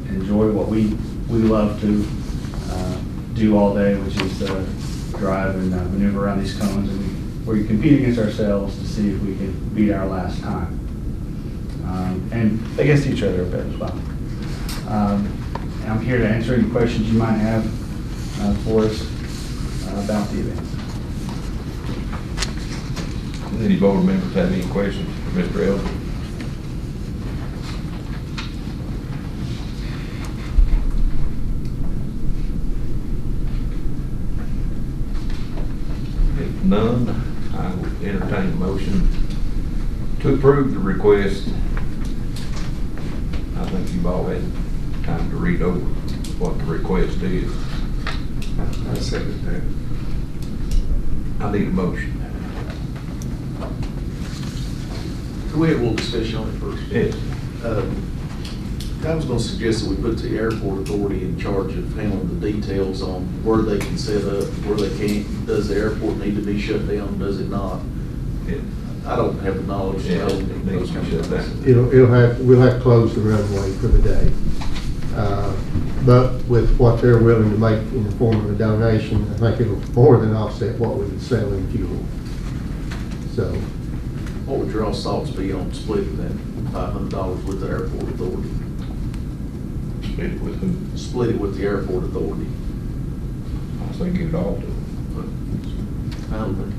enjoy what we love to do all day, which is drive and maneuver around these cones, and we compete against ourselves to see if we can beat our last time, and against each other a bit as well. I'm here to answer any questions you might have for us about the event. Any board members have any questions for Mr. Elder? none, I will entertain a motion to approve the request. I think you've all had time to read over what the request is. I second that. I need a motion. Can we have a little discussion on it first? Yes. I was gonna suggest that we put the airport authority in charge of handling the details on where they can set up, where they can't. Does the airport need to be shut down, does it not? Yeah. I don't have the knowledge to Yeah, know it needs those to kind be of shut things. down. We'll have to close the runway for the day. But with what they're willing to make in the form of a donation, I think it'll more than offset what we would sell in fuel. So, What would your all's thoughts be on splitting that $500 with the airport authority? Split it with who? Split it with the airport authority. I say give it all to them. I don't think.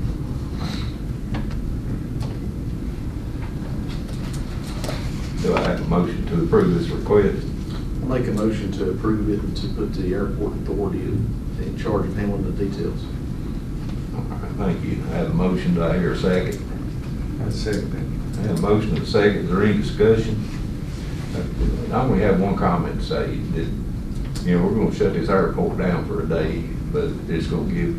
Do I have a motion to approve this request? Make a motion to approve it and to put the airport authority in charge of handling the details. All right, thank you. I have a motion. Do I hear a second? I second that. I have a motion and a second. Is there any discussion? I only have one comment to say that, you know, we're gonna shut this airport down for a day, but it's gonna give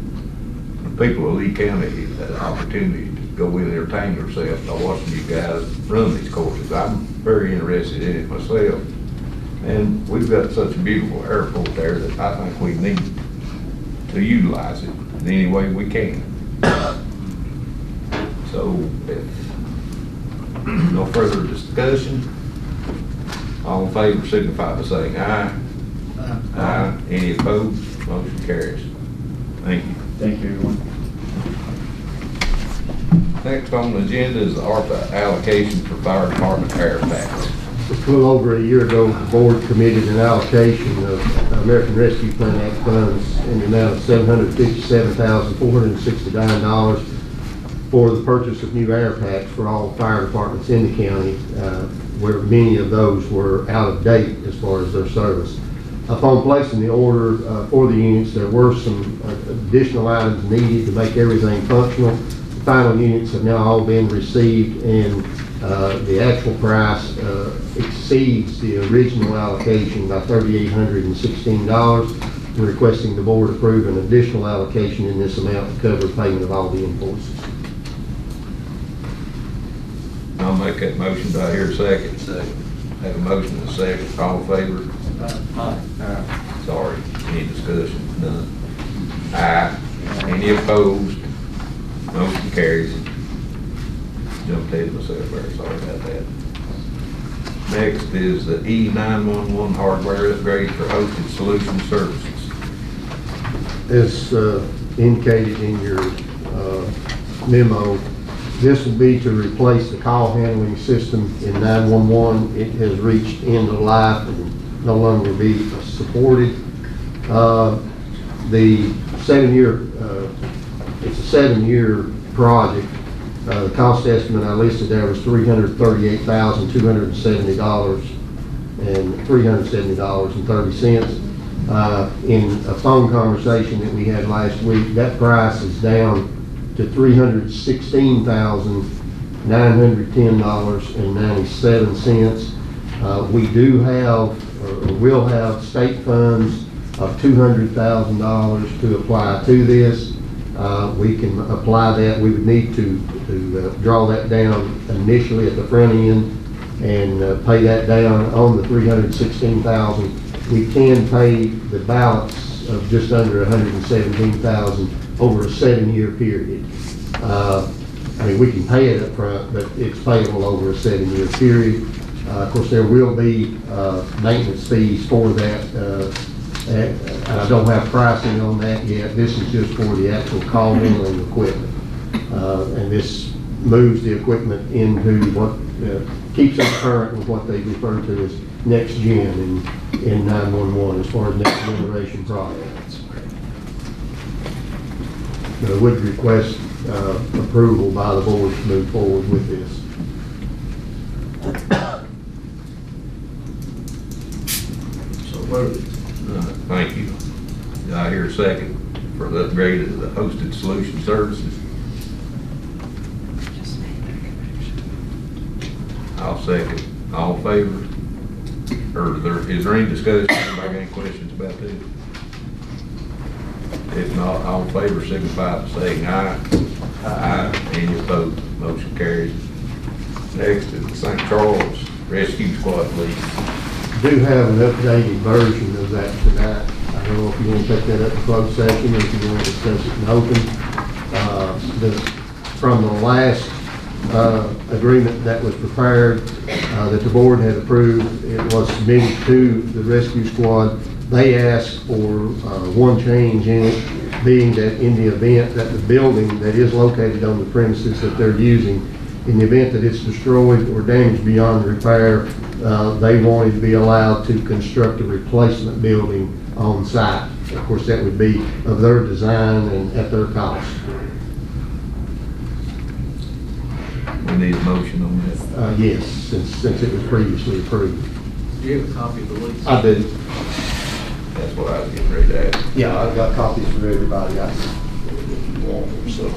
the people of Lee County an opportunity to go in and entertain themselves by watching you guys run these courses. I'm very interested in it myself. And we've got such a beautiful airport there that I think we need to utilize it in any way we can. So if no further discussion, all in favor signify by saying aye. Aye. Any opposed? Motion carries. Thank you. Thank you, everyone. Next on the agenda is the ARPA allocation for fire department air packs. just a little over a year ago, the board committed an allocation of American Rescue Plan Act funds in the amount of $757,469 for the purchase of new air packs for all fire departments in the county, where many of those were out of date as far as their service. Upon placing the order for the units, there were some additional items needed to make everything functional. The final units have now all been received, and the actual price exceeds the original allocation by $3,816. We're requesting the board approve an additional allocation in this amount to cover payment of all the invoices. I'll make that motion. Do I hear a second? Second. Have a motion and a second. All in favor? Aye. Sorry, any discussion? None. Aye. Any opposed? Motion carries. Jumped ahead of myself there, sorry about that. Next is the E911 hardware upgrade for hosted solution services. As indicated in your memo, this will be to replace the call handling system in 911. It has reached end of life and no longer be supported. The 7-year, it's a 7-year project. The cost estimate I listed there was $338,270 and $370.30. In a phone conversation that we had last week, that price is down to $316,910.97. We do have, or will have, state funds of $200,000 to apply to this. We can apply that. We would need to draw that down initially at the front end and pay that down on the $316,000. We can pay the balance of just under $117,000 over a 7-year period. I mean, we can pay it up front, but it's payable over a 7-year period. Of course, there will be maintenance fees for that. I don't have pricing on that yet. This is just for the actual call handling equipment. And this moves the equipment into what keeps us current with what they refer to as next gen in 911 as far as next generation products. I would request approval by the board to move forward with this. So voted. Thank you. Do I hear a second for the upgrade of the hosted solution services? second. All in favor? Or is there any discussion? Anybody got any questions about this? If not, all in favor, signify by saying aye. Aye. Any opposed? Motion carries. Next is the St. Charles Rescue Squad lease. Do have an updated version of that tonight. I don't know if you want to take that up in closed session or if you want to discuss it in open. From the last agreement that was prepared, that the board had approved, it was submitted to the rescue squad. They asked for one change in it, being that in the event that the building that is located on the premises that they're using, in the event that it's destroyed or damaged beyond repair, they wanted to be allowed to construct a replacement building on site. Of course, that would be of their design and at their cost. We need a motion on that. Yes, since it was previously approved. Do you have a copy of the lease? I do. That's what I was getting ready to ask. Yeah, I've got copies for everybody. So.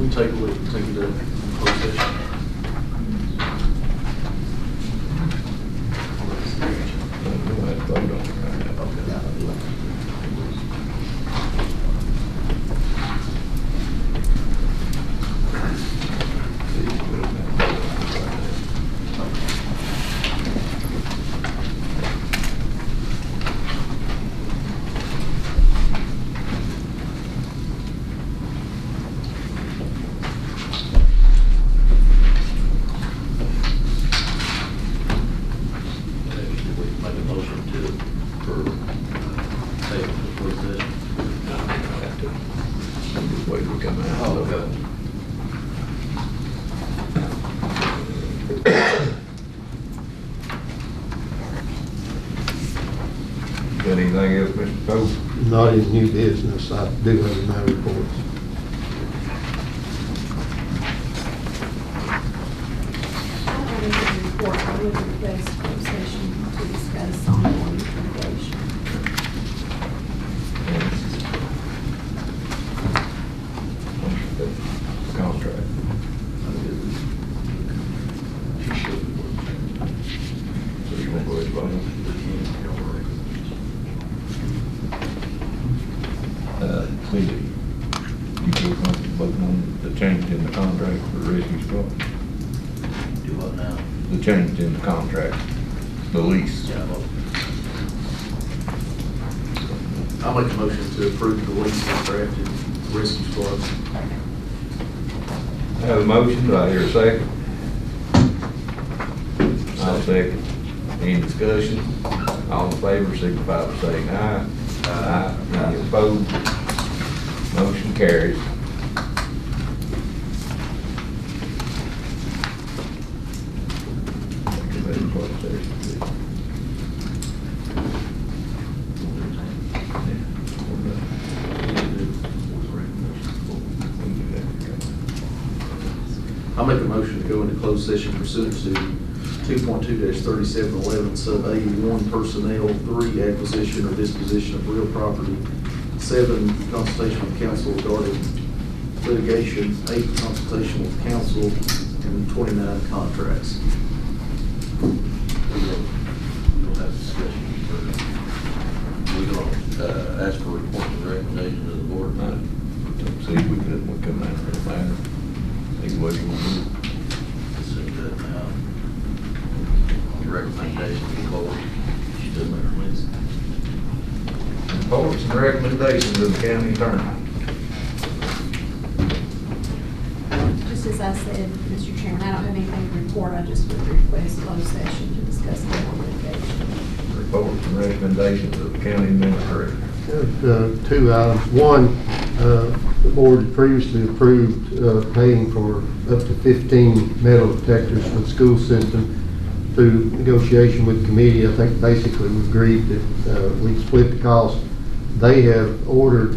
We take it up in closed session. We'll have to vote on it right now. Make a motion for taking the closed session. Just wait till we come out. Oh, okay. Got anything else, Mr. Pope? Not in new business. I do have my reports. Report, I would request closed session to discuss ongoing litigation. Contract. So you want to go ahead and vote on it? Clearly, you feel comfortable voting on the change in the contract for the rescue squad? Do what now? The change in the contract, the lease. Yeah, well, I'll make a motion to approve the lease contract in rescue squad. I have a motion, do I hear a second? I'll second. Any discussion? All in favor, signify by saying aye. Aye. Any opposed? Motion carries. I'll make a motion to go into closed session pursuant to 2.2-3711 sub A1 personnel, 3 acquisition or disposition of real property, 7 consultation with counsel regarding litigation, 8 consultation with counsel, and 29 contracts. we'll have discussion further. We're gonna, ask for reports and recommendations of the board. See, we come out for the matter. Either way you want to do it. So that, recommendation of the board, she does make her list. Reports and recommendations of the county attorney. Just as I said, Mr. Chairman, I don't have anything to report. I just would request closed session to discuss the litigation. Reports and recommendations of the county administrator. Two items. One, the board previously approved paying for up to 15 metal detectors for the school system. Through negotiation with the committee, I think basically we agreed that we'd split the cost. They have ordered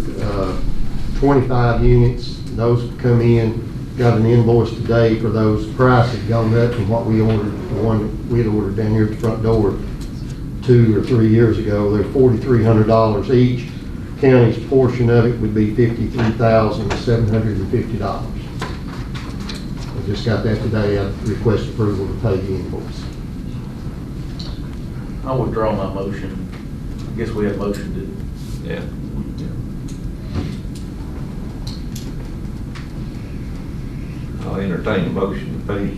25 units. Those come in, got an invoice today for those. Price had gone up from what we ordered, the one we had ordered down here at the front door 2 or 3 years ago. They're $4,300 each. County's portion of it would be $53,750. I just got that today. I request approval to pay the invoice. I withdraw my motion. I guess we have motion to. Yeah. I'll entertain a motion to pay.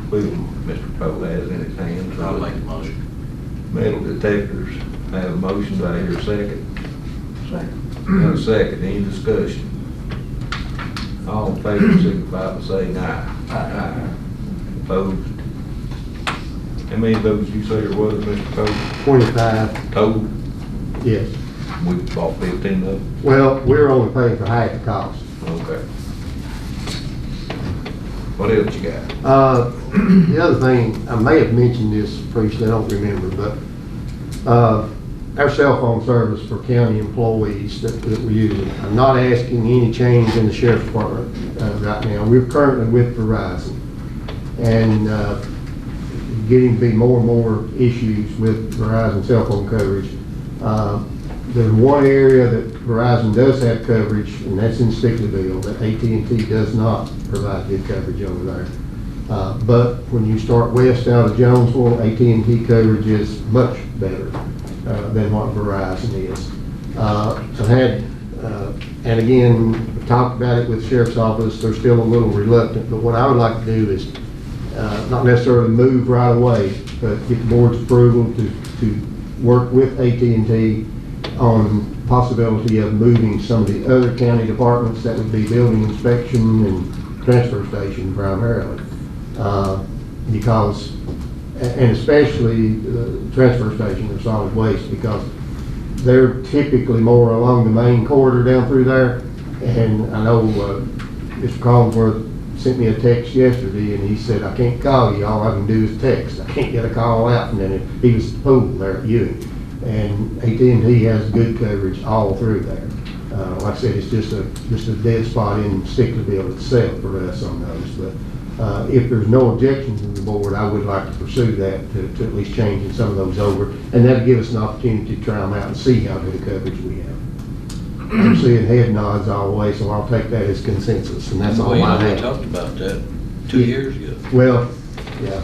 With Mr. Cole has in his hands. I'll make a motion. Metal detectors, I have a motion, do I hear a second? Second. Got a second, any discussion? All in favor, signify by saying aye. Aye. Opposed? How many votes you say there was, Mr. Cole? 25, Total? yes. We bought 15 of them? Well, we're only paying for half the cost. Okay. What else you got? The other thing, I may have mentioned this previously, I don't remember, but our cell phone service for county employees that we're using, I'm not asking any change in the sheriff's department right now. We're currently with Verizon, and getting to be more and more issues with Verizon cell phone coverage. There's one area that Verizon does have coverage, and that's in Stickleyville, that AT&T does not provide good coverage over there. But when you start west out of Jonesville, AT&T coverage is much better than what Verizon is. So and again, we talked about it with the Sheriff's Office, they're still a little reluctant, but what I would like to do is not necessarily move right away, but get the board's approval to work with AT&T on possibility of moving some of the other county departments, that would be building inspection and transfer station primarily. Because, and especially the transfer station of solid waste, because they're typically more along the main corridor down through there. And I know Mr. Collinsworth sent me a text yesterday, and he said, I can't call you, all I can do is text. I can't get a call out. And then he was at the pool there at Ewing. And AT&T has good coverage all through there. Like I said, it's just a dead spot in Stickleyville itself for us on those. But if there's no objection from the board, I would like to pursue that to at least changing some of those over. And that'll give us an opportunity to try them out and see how good a coverage we have. I'm seeing head nods all the way, so I'll take that as consensus, and that's all We I have. talked about that 2 years ago. Well, yeah,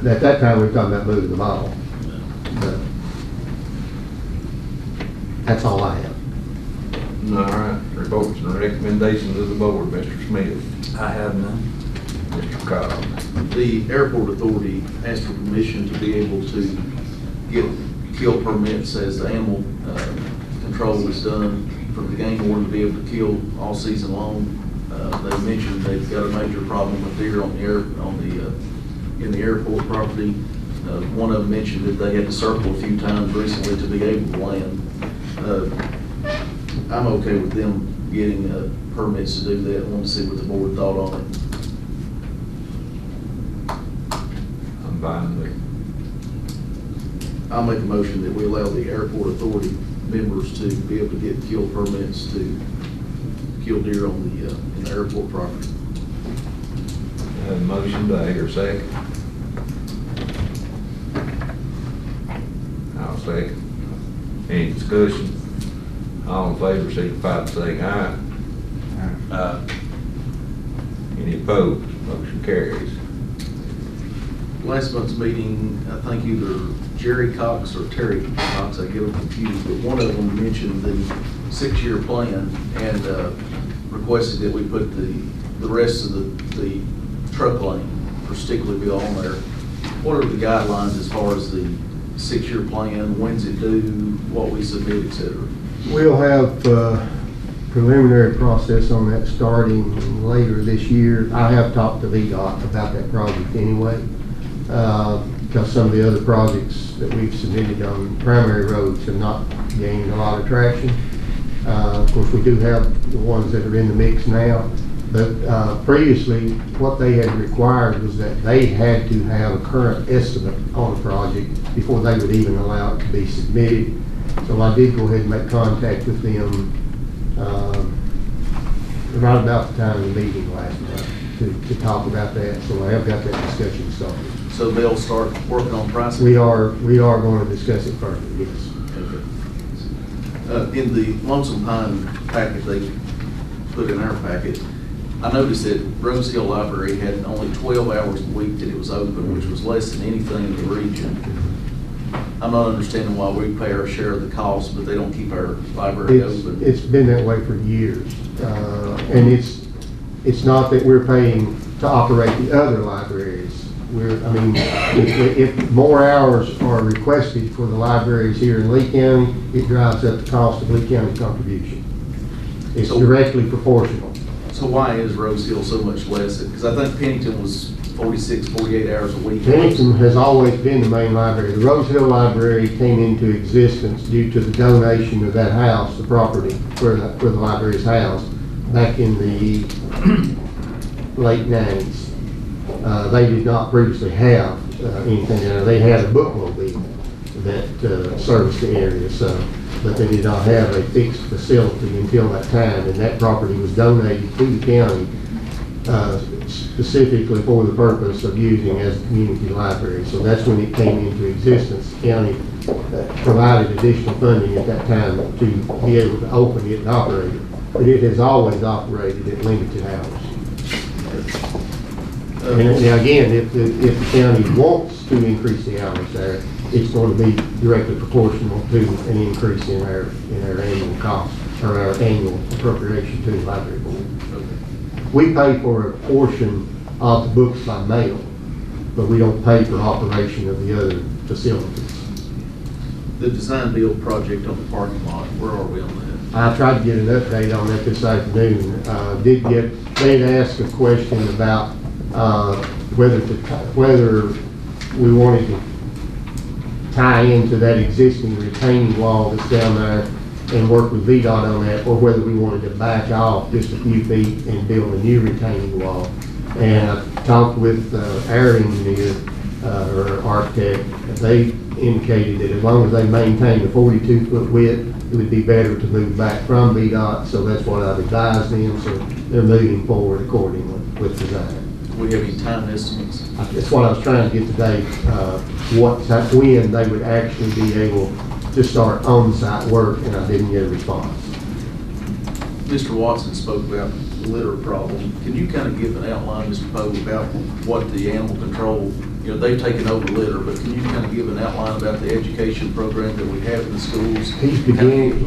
at that time we were talking about moving them all. But that's all I have. All right, reports and recommendations of the board, Mr. Smith. I have none. Mr. Cobb. The airport authority asked for permission to be able to get kill permits as the animal control is done from the game warden to be able to kill all season long. They mentioned they've got a major problem with deer in the airport property. One of them mentioned that they had to circle a few times recently to be able to land. I'm okay with them getting permits to do that. I want to see what the board thought on it. I'm fine with it. I'll make a motion that we allow the airport authority members to be able to get kill permits to kill deer on in the airport property. I have a motion, do I hear a second? I'll second. Any discussion? All in favor, signify by saying aye. Any opposed? Motion carries. Last month's meeting, I think either Jerry Cox or Terry Cox, I get them confused, but one of them mentioned the 6-year plan and requested that we put the rest of the truck lane for Stickleyville on there. What are the guidelines as far as the 6-year plan? When's it due? What we submit, et cetera? We'll have preliminary process on that starting later this year. I have talked to VDOT about that project anyway, because some of the other projects that we've submitted on primary roads have not gained a lot of traction. Of course, we do have the ones that are in the mix now, but previously what they had required was that they had to have a current estimate on the project before they would even allow it to be submitted. So I did go ahead and make contact with them right about the time of the meeting last month to talk about that. So I have got that discussion started. So they'll start working on pricing? We are going to discuss it further, yes. Okay. In the Lonesome Pine packet they put in our packet, I noticed that Rose Hill Library had only 12 hours a week that it was open, which was less than anything in the region. I'm not understanding why we pay our share of the cost, but they don't keep our library open. It's been that way for years. And it's not that we're paying to operate the other libraries. If more hours are requested for the libraries here in Lee County, it drives up the cost of Lee County's contribution. It's directly proportional. So why is Rose Hill so much less? Because I think Pennington was 46, 48 hours a week. Pennington has always been the main library. The Rose Hill Library came into existence due to the donation of that house, the property where the library is housed, back in the late 90s. They did not previously have anything there. They had a bookmobile that serviced the area, but they did not have a fixed facility until that time, and that property was donated to the county specifically for the purpose of using as a community library. So that's when it came into existence. The county provided additional funding at that time to be able to open it and operate it, but it has always operated at limited hours. And now again, if the county wants to increase the hours there, it's going to be directly proportional to an increase in our annual cost, or our annual appropriation to the library board. We pay for a portion of the books by mail, but we don't pay for operation of the other facilities. The design build project on the parking lot, where are we on that? I tried to get an update on that this afternoon. They had asked a question about whether we wanted to tie into that existing retaining wall that's down there and work with VDOT on that, or whether we wanted to back off just a few feet and build a new retaining wall. And I talked with our engineer, or architect, and they indicated that as long as they maintain the 42-foot width, it would be better to move back from VDOT, so that's what I've advised them, so they're moving forward accordingly with design. Do we have any time estimates? That's what I was trying to get today, when they would actually be able to start on-site work, and I didn't get a response. Mr. Watson spoke about the litter problem. Can you kind of give an outline, Mr. Poe, about what the animal control, they've taken over litter, but can you kind of give an outline about the education program that we have in the schools? He's beginning.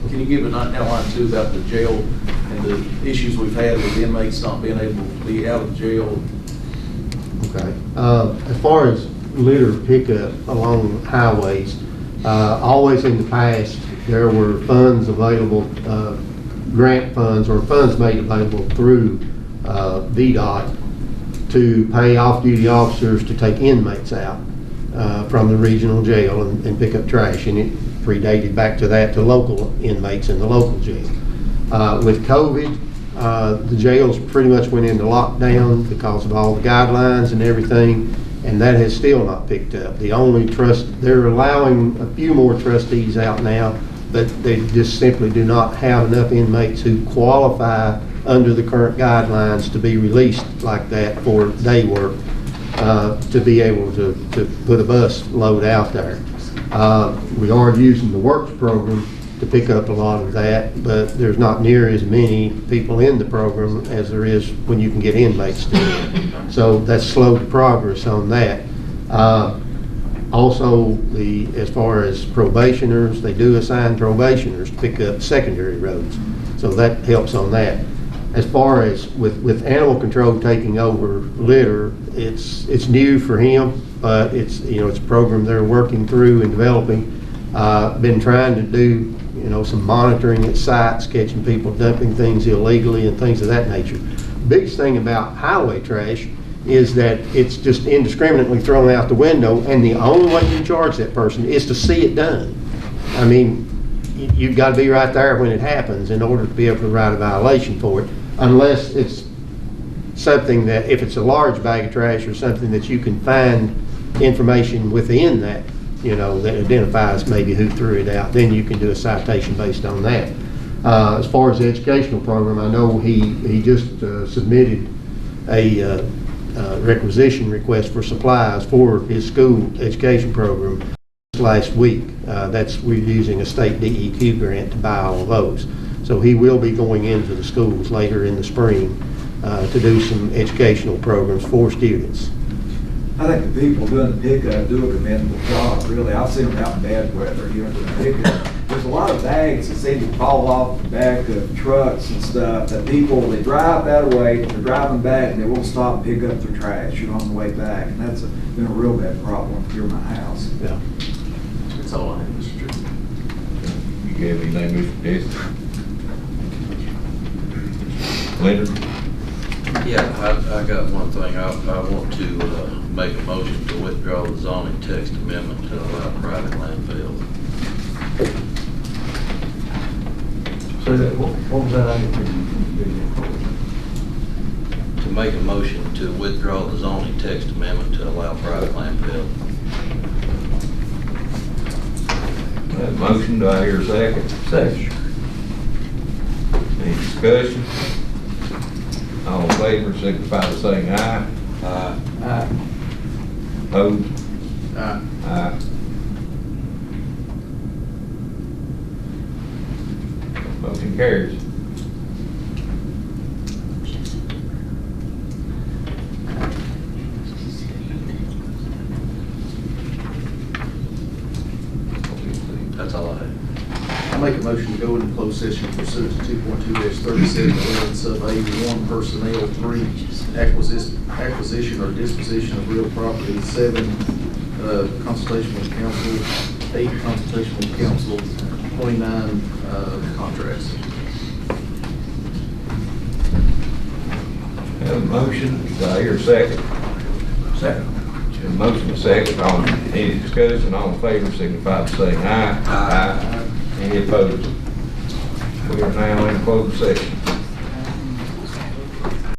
Can you give an outline too about the jail and the issues we've had with inmates not being able to be out of jail? Okay. As far as litter pickup along highways, always in the past, there were funds available, grant funds or funds made available through VDOT to pay off-duty officers to take inmates out from the regional jail and pick up trash, and it predated back to that to local inmates in the local jail. With COVID, the jails pretty much went into lockdown because of all the guidelines and everything, and that has still not picked up. They're allowing a few more trustees out now, but they just simply do not have enough inmates who qualify under the current guidelines to be released like that for day work, to be able to put a bus load out there. We are using the works program to pick up a lot of that, but there's not near as many people in the program as there is when you can get inmates to it. So that's slowed the progress on that. Also, as far as probationers, they do assign probationers to pick up secondary roads. So that helps on that. As far as with animal control taking over litter, it's new for him, but it's a program they're working through and developing. Been trying to do some monitoring at sites, catching people dumping things illegally and things of that nature. Biggest thing about highway trash is that it's just indiscriminately thrown out the window, and the only way you charge that person is to see it done. I mean, you've got to be right there when it happens in order to be able to write a violation for it, unless it's something that, if it's a large bag of trash or something that you can find information within that, that identifies maybe who threw it out, then you can do a citation based on that. As far as the educational program, I know he just submitted a requisition request for supplies for his school education program last week. We're using a state DEQ grant to buy all of those. So he will be going into the schools later in the spring to do some educational programs for students. I think the people doing the pickup do a commendable job, really. I've seen them out in bad weather, doing the pickup. There's a lot of bags that seem to fall off the back of trucks and stuff, that people, they drive that way, they're driving back, and they won't stop and pick up their trash, on the way back. And that's been a real bad problem here in my house. Yeah. That's all I have, Mr. Chairman. You gave me name, Mr. Dixon. Leonard? Yeah, I got one thing. I want to make a motion to withdraw the zoning text amendment to allow private landfills. So that, what was that? I didn't hear. To make a motion to withdraw the zoning text amendment to allow private landfills. That motion, do I hear a second? Second. Any discussion? All in favor, signify by saying aye. Aye. Opposed? Aye. Aye. Motion carries. That's all I have. I make a motion to go into closed session pursuant to 2.2-3711 sub A1 personnel, 3 acquisition or disposition of real property, 7 consultation with council, 8 consultation with council, 29 contracts. Have a motion, do I hear a second? Second. Have a motion, a second, any discussion, all in favor, signify by saying aye. Aye. Any opposed? We are now in closed session.